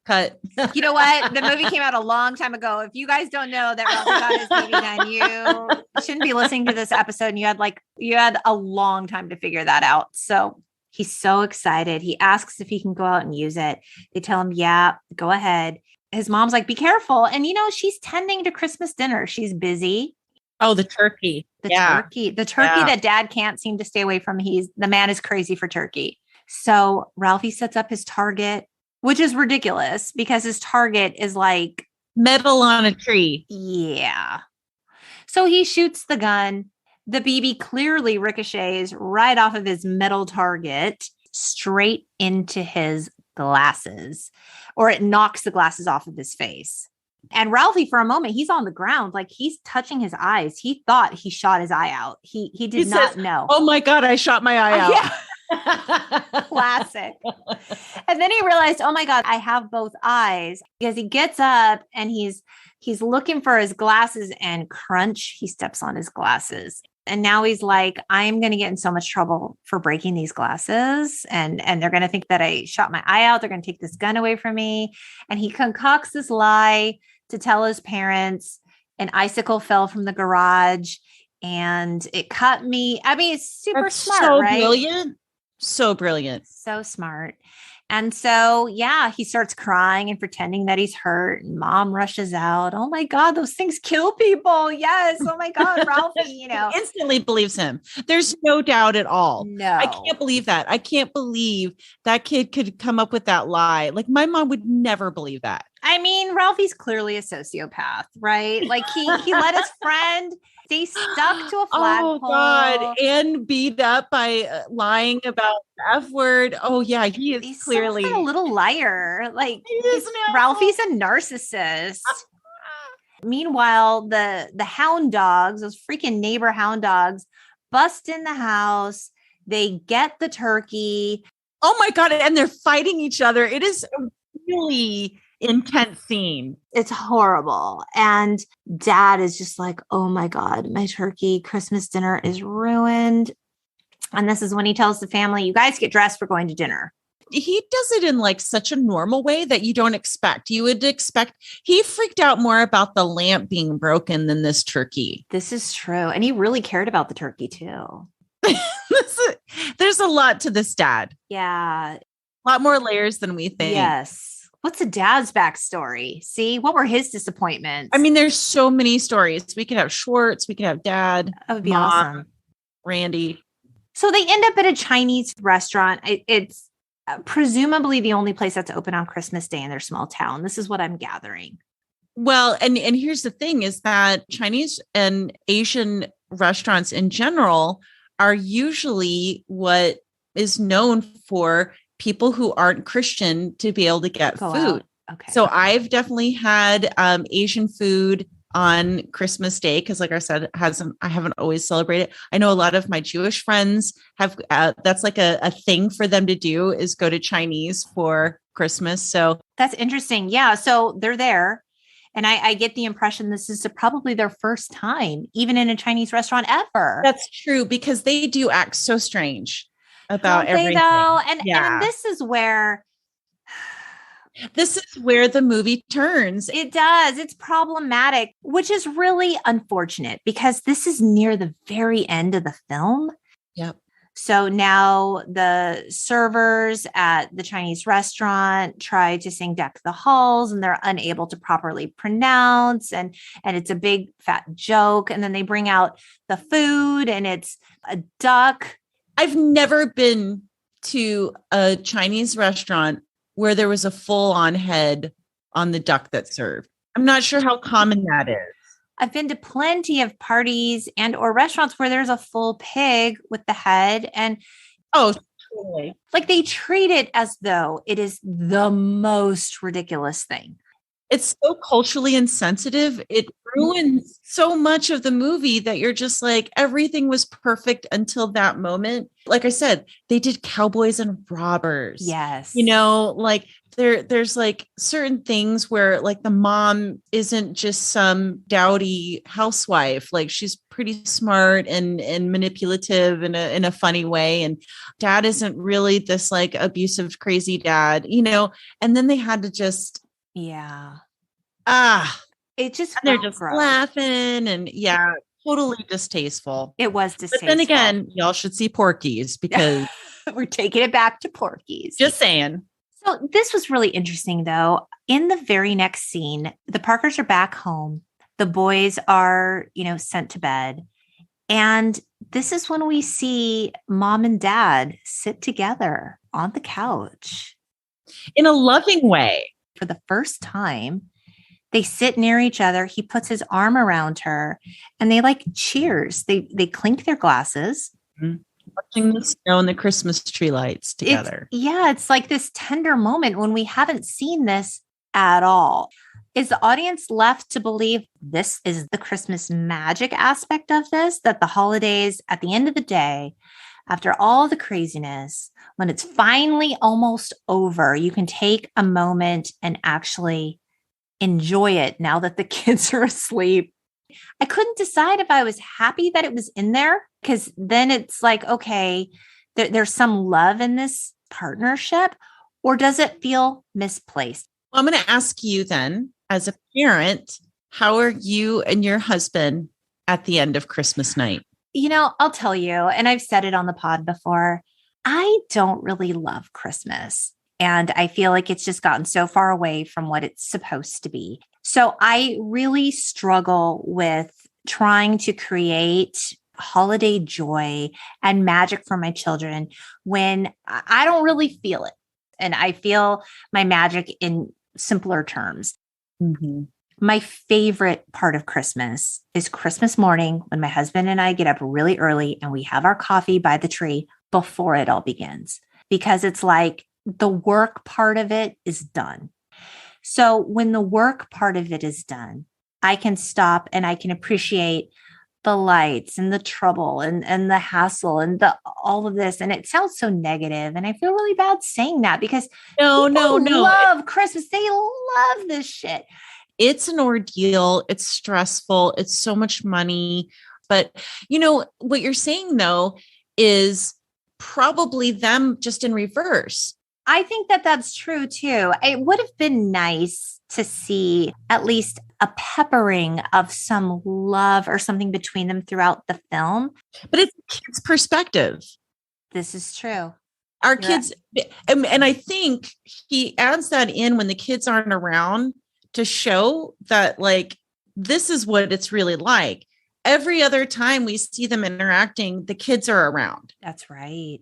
Cut. You know what? The movie came out a long time ago. If you guys don't know that Ralphie got his BB gun, you shouldn't be listening to this episode. And you had a long time to figure that out. So he's so excited. He asks if he can go out and use it. They tell him, yeah, go ahead. His mom's like, be careful. And, she's tending to Christmas dinner. She's busy. Oh, the turkey. The turkey that Dad can't seem to stay away from. The man is crazy for turkey. So Ralphie sets up his target, which is ridiculous because his target is like metal on a tree. Yeah. So he shoots the gun. The BB clearly ricochets right off of his metal target straight into his glasses, or it knocks the glasses off of his face. And Ralphie, for a moment, he's on the ground, like he's touching his eyes. He thought he shot his eye out. He did not know. Oh my God, I shot my eye out. Yeah. Classic. And then he realized, oh my God, I have both eyes, because he gets up and he's looking for his glasses, and crunch, he steps on his glasses. And now he's like, I'm going to get in so much trouble for breaking these glasses. And they're going to think that I shot my eye out. They're going to take this gun away from me. And he concocts this lie to tell his parents an icicle fell from the garage and it cut me. I mean, it's super smart, so right? Brilliant. So brilliant. So smart. And so, yeah, he starts crying and pretending that he's hurt. And mom rushes out. Oh my God, those things kill people. Yes. Oh my God, Ralphie, Instantly believes him. There's no doubt at all. No. I can't believe that. I can't believe that kid could come up with that lie. Like my mom would never believe that. I mean, Ralphie's clearly a sociopath, right? Like he let his friend stay stuck to a flagpole. Oh God, and beat up by lying about the F word. Oh yeah, he's clearly a little liar. Like an Ralphie's a narcissist. Meanwhile, the hound dogs, those freaking neighbor hound dogs, bust in the house. They get the turkey. Oh my God, and they're fighting each other. It is really intense scene. It's horrible. And dad is just like, oh my God, my turkey Christmas dinner is ruined. And this is when he tells the family, you guys get dressed, we're going to dinner. He does it in like such a normal way that you don't expect. You would expect he freaked out more about the lamp being broken than this turkey. This is true. And he really cared about the turkey too. There's a lot to this dad. Yeah. A lot more layers than we think. Yes. What's a dad's backstory? See, what were his disappointments? I mean, there's so many stories. We could have Schwartz. We could have dad. That would be mom, awesome. Randy. So they end up at a Chinese restaurant. It's presumably the only place that's open on Christmas Day in their small town. This is what I'm gathering. Well, and here's the thing is that Chinese and Asian restaurants in general are usually what is known for people who aren't Christian to be able to get food. Okay. So I've definitely had Asian food on Christmas Day because, like I said, I haven't always celebrated. I know a lot of my Jewish friends have. That's like a thing for them to do is go to Chinese for Christmas. So that's interesting. Yeah. So they're there. And I get the impression this is probably their first time, even in a Chinese restaurant ever. That's true because they do act so strange about everything. Though? And this is where the movie turns. It does. It's problematic, which is really unfortunate because this is near the very end of the film. Yep. So now the servers at the Chinese restaurant try to sing Deck the Halls and they're unable to properly pronounce. And it's a big fat joke. And then they bring out the food and it's a duck. I've never been to a Chinese restaurant where there was a full-on head on the duck that served. I'm not sure how common that is. I've been to plenty of parties and or restaurants where there's a full pig with the head. And totally. Like they treat it as though it is the most ridiculous thing. It's so culturally insensitive. It ruins so much of the movie that you're just like, everything was perfect until that moment. Like I said, they did cowboys and robbers. Yes. Like there's like certain things where like the mom isn't just some dowdy housewife. Like she's pretty smart and manipulative in a funny way. And dad isn't really this like abusive, crazy dad, and then they had to just, it just they're just gross. Laughing and totally distasteful. It was distasteful. But then again, y'all should see Porky's because we're taking it back to Porky's. Just saying. So this was really interesting though. In the very next scene, the Parkers are back home. The boys are, sent to bed. And this is when we see mom and dad sit together on the couch. In a loving way. For the first time, they sit near each other. He puts his arm around her and they like cheers. They clink their glasses. Mm-hmm. Watching the snow and the Christmas tree lights together. It's like this tender moment when we haven't seen this at all. Is the audience left to believe this is the Christmas magic aspect of this? That the holidays, at the end of the day, after all the craziness, when it's finally almost over, you can take a moment and actually enjoy it now that the kids are asleep. I couldn't decide if I was happy that it was in there, because then it's like, okay, there's some love in this partnership, or does it feel misplaced? Well, I'm going to ask you then, as a parent, how are you and your husband at the end of Christmas night? I'll tell you, and I've said it on the pod before, I don't really love Christmas. And I feel like it's just gotten so far away from what it's supposed to be. So I really struggle with trying to create holiday joy and magic for my children when I don't really feel it. And I feel my magic in simpler terms. Mm-hmm. My favorite part of Christmas is Christmas morning when my husband and I get up really early and we have our coffee by the tree before it all begins, because it's like the work part of it is done. So when the work part of it is done, I can stop and I can appreciate the lights and the trouble and the hassle and all of this. And it sounds so negative. And I feel really bad saying that because No. love Christmas. They love this shit. It's an ordeal. It's stressful. It's so much money. But what you're saying though is probably them just in reverse. I think that that's true too. It would have been nice to see at least a peppering of some love or something between them throughout the film. But it's kids' perspective. This is true. Our kids, and I think he adds that in when the kids aren't around to show that like, this is what it's really like. Every other time we see them interacting, the kids are around. That's right.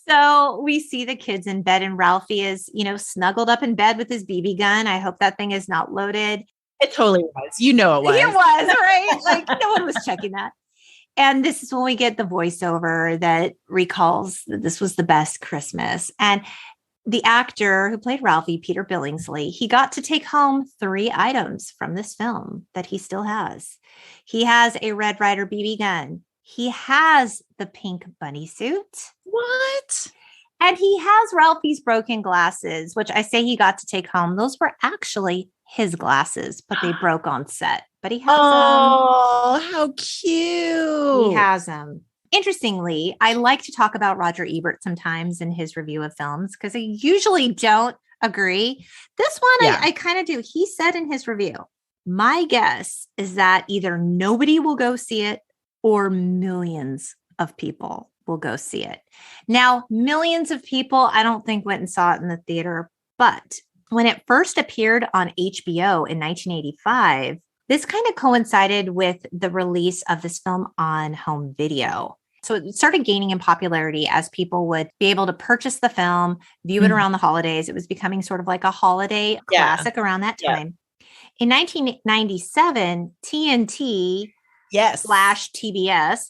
So we see the kids in bed and Ralphie is, snuggled up in bed with his BB gun. I hope that thing is not loaded. It totally was. It was. It was, right? Like no one was checking that. And this is when we get the voiceover that recalls that this was the best Christmas. And the actor who played Ralphie, Peter Billingsley, he got to take home 3 items from this film that he still has. He has a Red Ryder BB gun. He has the pink bunny suit. What? And he has Ralphie's broken glasses, which I say he got to take home. Those were actually his glasses, but they broke on set. But he has them. Oh, how cute. He has them. Interestingly, I like to talk about Roger Ebert sometimes in his review of films because I usually don't agree. This one, I kind of do. He said in his review, my guess is that either nobody will go see it or millions of people will go see it. Now, millions of people, I don't think went and saw it in the theater, but when it first appeared on HBO in 1985, this kind of coincided with the release of this film on home video. So it started gaining in popularity as people would be able to purchase the film, view it around the holidays. It was becoming sort of like a holiday classic around that time. In 1997, TNT slash TBS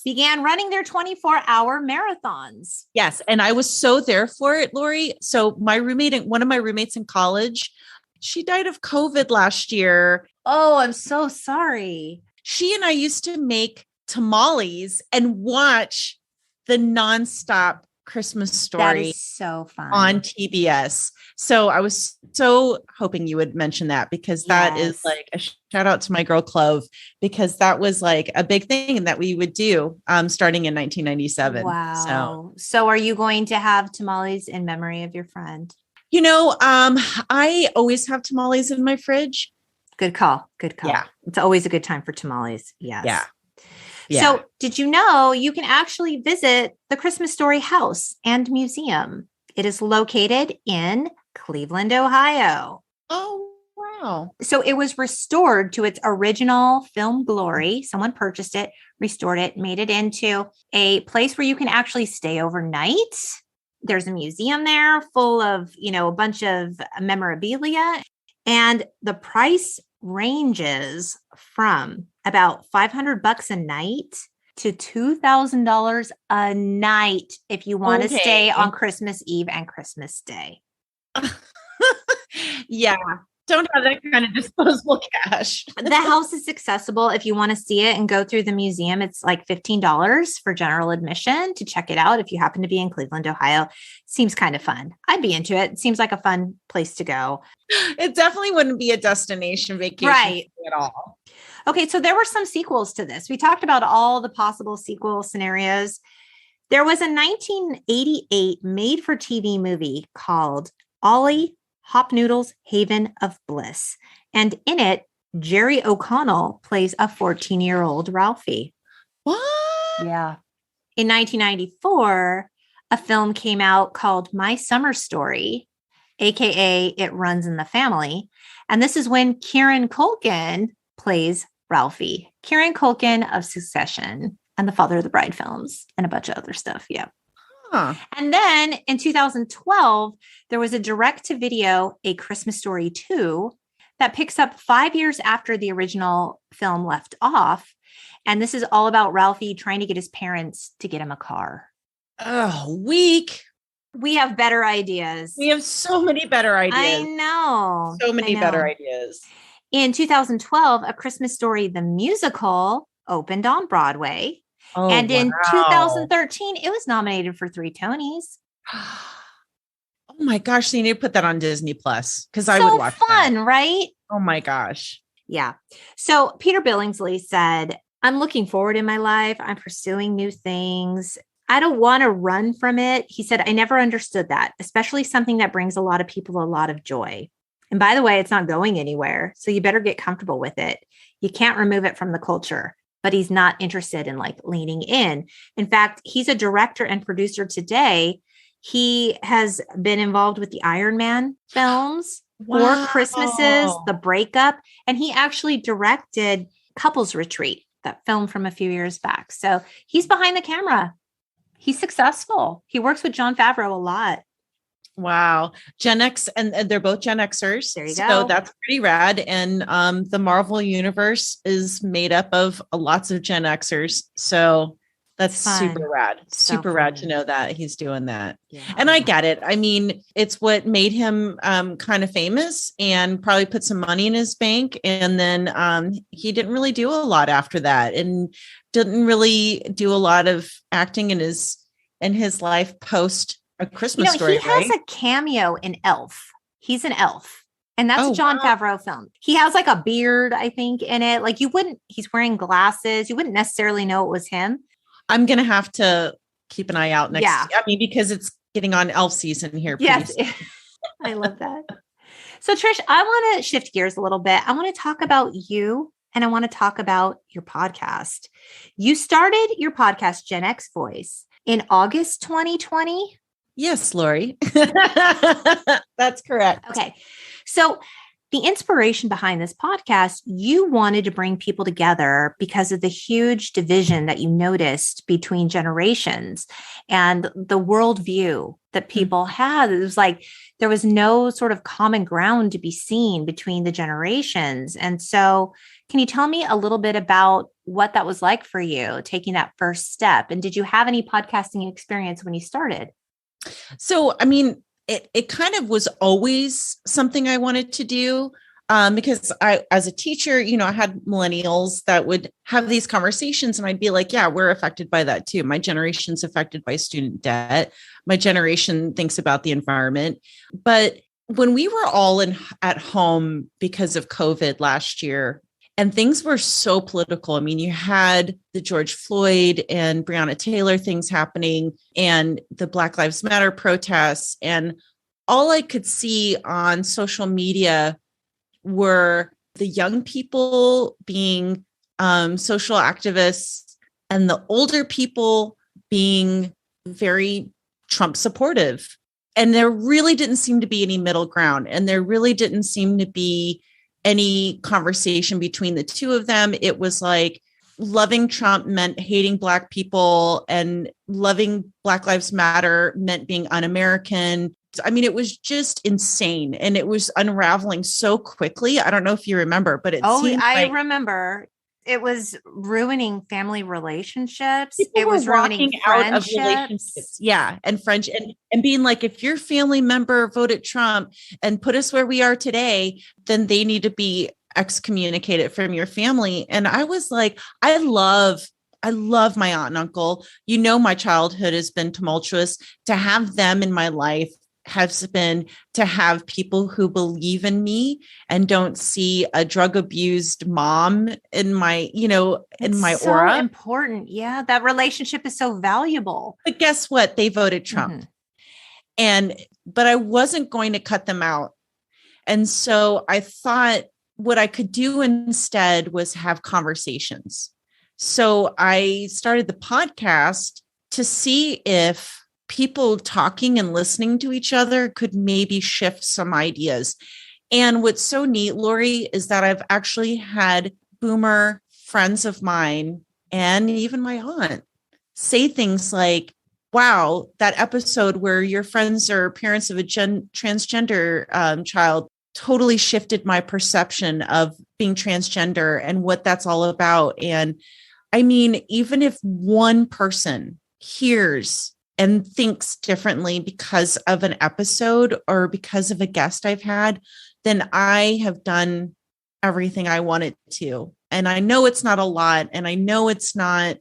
began running their 24-hour marathons. Yes. And I was so there for it, Lori. So one of my roommates in college, she died of COVID last year. Oh, I'm so sorry. She and I used to make tamales and watch the nonstop Christmas Story. That is so fun. On TBS. So I was so hoping you would mention that because that is like a shout out to my girl Clove, because that was like a big thing that we would do starting in 1997. Wow. So are you going to have tamales in memory of your friend? I always have tamales in my fridge. Good call. Yeah. It's always a good time for tamales. Yes. Yeah. So did you know you can actually visit the Christmas Story House and Museum? It is located in Cleveland, Ohio. Oh, wow. So it was restored to its original film glory. Someone purchased it, restored it, made it into a place where you can actually stay overnight. There's a museum there full of, a bunch of memorabilia. And the price ranges from about $500 a night to $2,000 a night if you want to stay on Christmas Eve and Christmas Day. Yeah. Don't have that kind of disposable cash. The house is accessible if you want to see it and go through the museum. It's like $15 for general admission to check it out if you happen to be in Cleveland, Ohio. Seems kind of fun. I'd be into it. It seems like a fun place to go. It definitely wouldn't be a destination vacation at all. Okay, so there were some sequels to this. We talked about all the possible sequel scenarios. There was a 1988 made-for-TV movie called Ollie Hop Noodle's Haven of Bliss. And in it, Jerry O'Connell plays a 14-year-old Ralphie. What? Yeah. In 1994, a film came out called My Summer Story, AKA It Runs in the Family. And this is when Kieran Culkin plays Ralphie. Kieran Culkin of Succession and the Father of the Bride films and a bunch of other stuff. Yeah. Huh. And then in 2012, there was a direct-to-video, A Christmas Story 2, that picks up 5 years after the original film left off. And this is all about Ralphie trying to get his parents to get him a car. Oh, weak. We have better ideas. We have so many better ideas. I know. So many better ideas. In 2012, A Christmas Story, the musical, opened on Broadway. Oh, and in wow. 2013, it was nominated for 3 Tonys. Oh my gosh, so you need to put that on Disney Plus because I So would watch fun, that. right? Oh my gosh. Yeah. So Peter Billingsley said, I'm looking forward in my life. I'm pursuing new things. I don't want to run from it. He said, I never understood that, especially something that brings a lot of people a lot of joy. And by the way, it's not going anywhere. So you better get comfortable with it. You can't remove it from the culture, but he's not interested in like leaning in. In fact, he's a director and producer today. He has been involved with the Iron Man films, Wow. 4 Christmases, The Breakup, and he actually directed Couples Retreat, that film from a few years back. So he's behind the camera. He's successful. He works with Jon Favreau a lot. Wow. Gen X, and they're both Gen Xers. There you So go. that's pretty rad. And the Marvel universe is made up of lots of Gen Xers. So that's Fun. super rad. So Super rad fun. to know that he's doing that. Yeah. And I get it. I mean, it's what made him kind of famous and probably put some money in his bank. And then he didn't really do a lot after that and didn't really do a lot of acting in his life post A Christmas Story. He has right? a cameo in Elf. He's an elf. And that's Oh, a Jon wow. Favreau film. He has like a beard, I think, in it. Like he's wearing glasses. You wouldn't necessarily know it was him. I'm going to have to keep an eye out next. Yeah. I mean, because it's getting on elf season here. Yes. I love that. So Trish, I want to shift gears a little bit. I want to talk about you and I want to talk about your podcast. You started your podcast, Gen X Voice, in August 2020. Yes, Lori. That's correct. Okay. So the inspiration behind this podcast, you wanted to bring people together because of the huge division that you noticed between generations and the worldview that people had. It was like there was no sort of common ground to be seen between the generations. And so can you tell me a little bit about what that was like for you, taking that first step? And did you have any podcasting experience when you started? So, I mean, it kind of was always something I wanted to do because I, as a teacher, I had millennials that would have these conversations and I'd be like, yeah, we're affected by that too. My generation's affected by student debt. My generation thinks about the environment. But when we were all at home because of COVID last year, and things were so political. I mean, you had the George Floyd and Breonna Taylor things happening and the Black Lives Matter protests. And all I could see on social media were the young people being social activists and the older people being very Trump supportive. And there really didn't seem to be any middle ground. And there really didn't seem to be any conversation between the two of them. It was like loving Trump meant hating Black people and loving Black Lives Matter meant being un-American. I mean, it was just insane and it was unraveling so quickly. I don't know if you remember, but I remember. It was ruining family relationships. It was ruining out of relationships. Yeah. And French and being like, if your family member voted Trump and put us where we are today, then they need to be excommunicated from your family. And I was like, I love my aunt and uncle. My childhood has been tumultuous. To have them in my life has been to have people who believe in me and don't see a drug abused mom in my, in my aura. So important. Yeah. That relationship is so valuable. But guess what? They voted Trump. Mm-hmm. But I wasn't going to cut them out. And so I thought what I could do instead was have conversations. So I started the podcast to see if people talking and listening to each other could maybe shift some ideas. And what's so neat, Lori, is that I've actually had boomer friends of mine and even my aunt say things like, wow, that episode where your friends are parents of a transgender child totally shifted my perception of being transgender and what that's all about. And I mean, even if one person hears and thinks differently because of an episode or because of a guest I've had, then I have done everything I wanted to. And I know it's not a lot, and I know it's not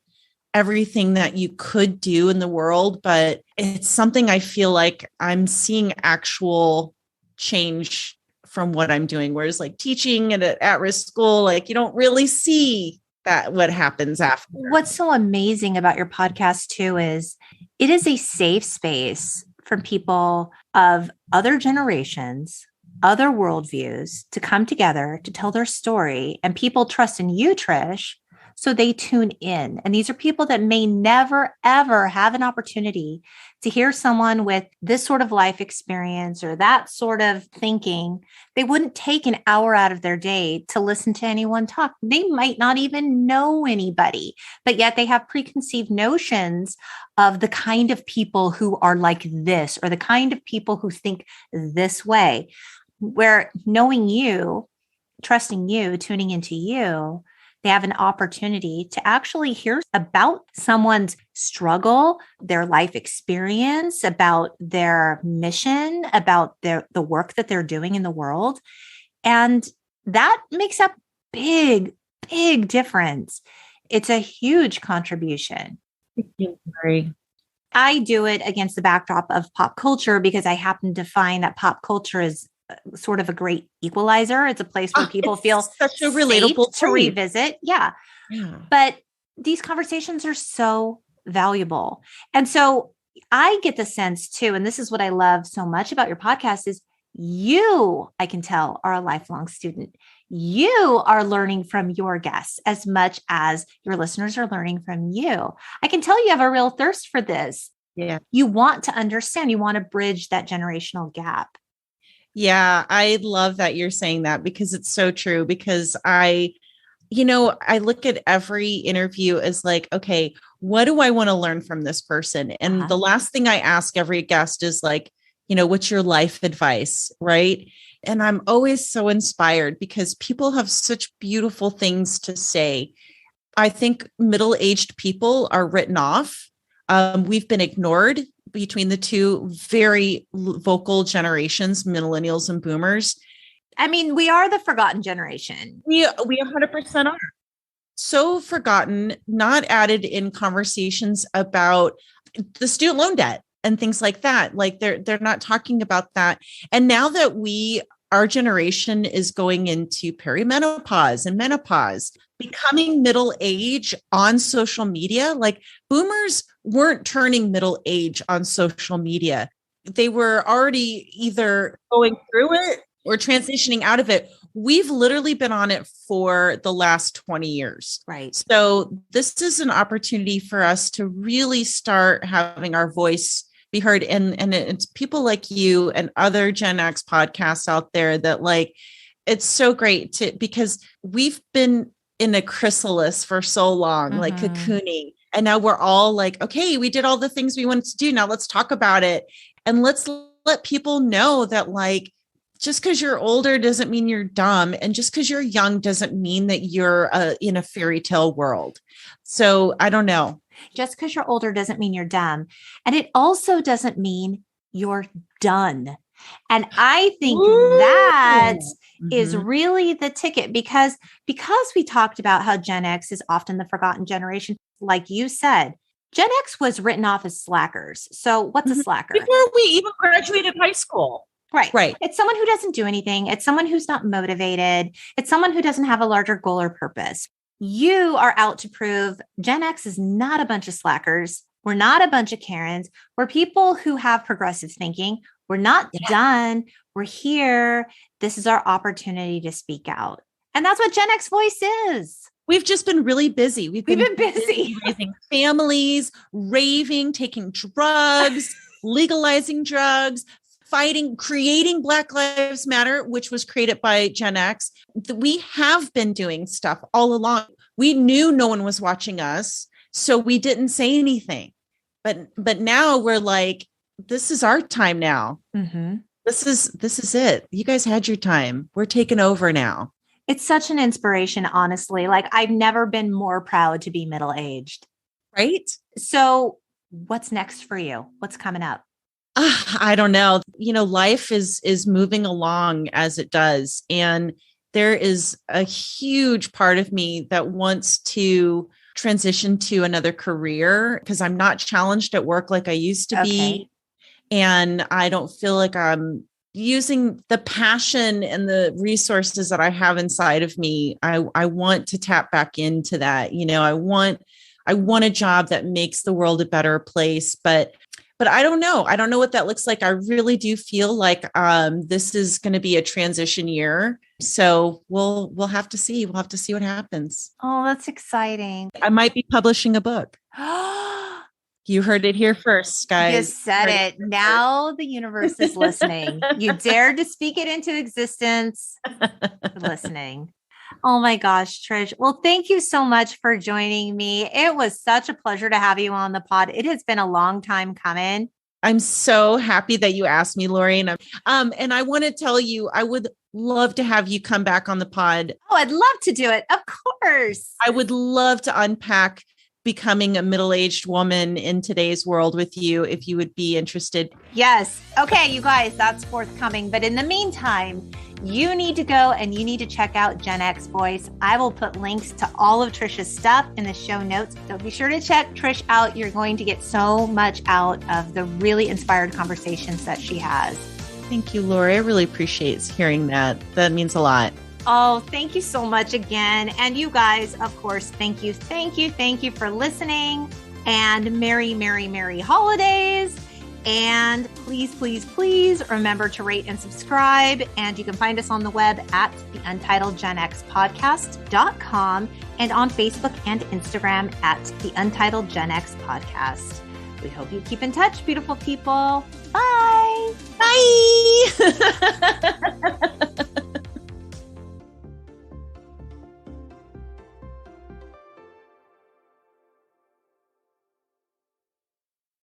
everything that you could do in the world, but it's something I feel like I'm seeing actual change from what I'm doing. Whereas like teaching at an at-risk school, like you don't really see that what happens after. What's so amazing about your podcast too is it is a safe space for people of other generations, other worldviews to come together to tell their story, and people trust in you, Trish. So they tune in. And these are people that may never, ever have an opportunity to hear someone with this sort of life experience or that sort of thinking. They wouldn't take an hour out of their day to listen to anyone talk. They might not even know anybody, but yet they have preconceived notions of the kind of people who are like this, or the kind of people who think this way, where knowing you, trusting you, tuning into you, they have an opportunity to actually hear about someone's struggle, their life experience, about their mission, about the work that they're doing in the world. And that makes a big, big difference. It's a huge contribution. Thank you, Mary. I do it against the backdrop of pop culture because I happen to find that pop culture is sort of a great equalizer. It's a place where people feel such a relatable to revisit. Yeah. But these conversations are so valuable. And so I get the sense too, and this is what I love so much about your podcast is you, I can tell, are a lifelong student. You are learning from your guests as much as your listeners are learning from you. I can tell you have a real thirst for this. Yeah. You want to understand, you want to bridge that generational gap. Yeah, I love that you're saying that because it's so true. Because I look at every interview as like, okay, what do I want to learn from this person? And the last thing I ask every guest is like, what's your life advice? Right. And I'm always so inspired because people have such beautiful things to say. I think middle-aged people are written off. We've been ignored between the two very vocal generations, millennials and boomers. I mean, we are the forgotten generation. We 100% are. So forgotten, not added in conversations about the student loan debt and things like that. Like they're not talking about that. And now that our generation is going into perimenopause and menopause, becoming middle age on social media, like boomers weren't turning middle age on social media. They were already either going through it or transitioning out of it. We've literally been on it for the last 20 years. Right. So this is an opportunity for us to really start having our voice be heard. And it's people like you and other Gen X podcasts out there that like, it's so great because we've been in a chrysalis for so long, like cocooning. And now we're all like, okay, we did all the things we wanted to do. Now let's talk about it. And let's let people know that like, just because you're older doesn't mean you're dumb. And just because you're young doesn't mean that you're in a fairy tale world. So I don't know. Just because you're older doesn't mean you're dumb. And it also doesn't mean you're done. And I think that is really the ticket because we talked about how Gen X is often the forgotten generation. Like you said, Gen X was written off as slackers. So what's a slacker? Before we even graduated high school. Right. It's someone who doesn't do anything. It's someone who's not motivated. It's someone who doesn't have a larger goal or purpose. You are out to prove Gen X is not a bunch of slackers. We're not a bunch of Karens. We're people who have progressive thinking. We're not done. We're here. This is our opportunity to speak out. And that's what Gen X Voice is. We've just been really busy. We've been busy raising families, raving, taking drugs, legalizing drugs, fighting, creating Black Lives Matter, which was created by Gen X. We have been doing stuff all along. We knew no one was watching us, so we didn't say anything. But now we're like, this is our time now. Mm-hmm. This is it. You guys had your time. We're taking over now. It's such an inspiration, honestly. Like, I've never been more proud to be middle-aged. Right? So what's next for you? What's coming up? I don't know. Life is moving along as it does. And there is a huge part of me that wants to transition to another career because I'm not challenged at work like I used to be. And I don't feel like I'm using the passion and the resources that I have inside of me. I want to tap back into that. I want a job that makes the world a better place, but I don't know. I don't know what that looks like. I really do feel like this is going to be a transition year. So we'll have to see. We'll have to see what happens. Oh, that's exciting. I might be publishing a book. You heard it here first, guys. You said it. Now the universe is listening. You dared to speak it into existence. Listening. Oh my gosh, Trish. Well, thank you so much for joining me. It was such a pleasure to have you on the pod. It has been a long time coming. I'm so happy that you asked me, Lori. And I want to tell you, I would love to have you come back on the pod. Oh, I'd love to do it. Of course. I would love to unpack becoming a middle-aged woman in today's world with you if you would be interested. Yes. Okay, you guys, that's forthcoming. But in the meantime, you need to go and you need to check out GenX Voice. I will put links to all of Trish's stuff in the show notes. So be sure to check Trish out. You're going to get so much out of the really inspired conversations that she has. Thank you, Lori. I really appreciate hearing that. That means a lot. Oh, thank you so much again. And you guys, of course, thank you for listening. And merry, merry, merry holidays. And please, please, please remember to rate and subscribe. And you can find us on the web at theuntitledgenxpodcast.com and on Facebook and Instagram at The Untitled Gen X Podcast. We hope you keep in touch, beautiful people. Bye. Bye.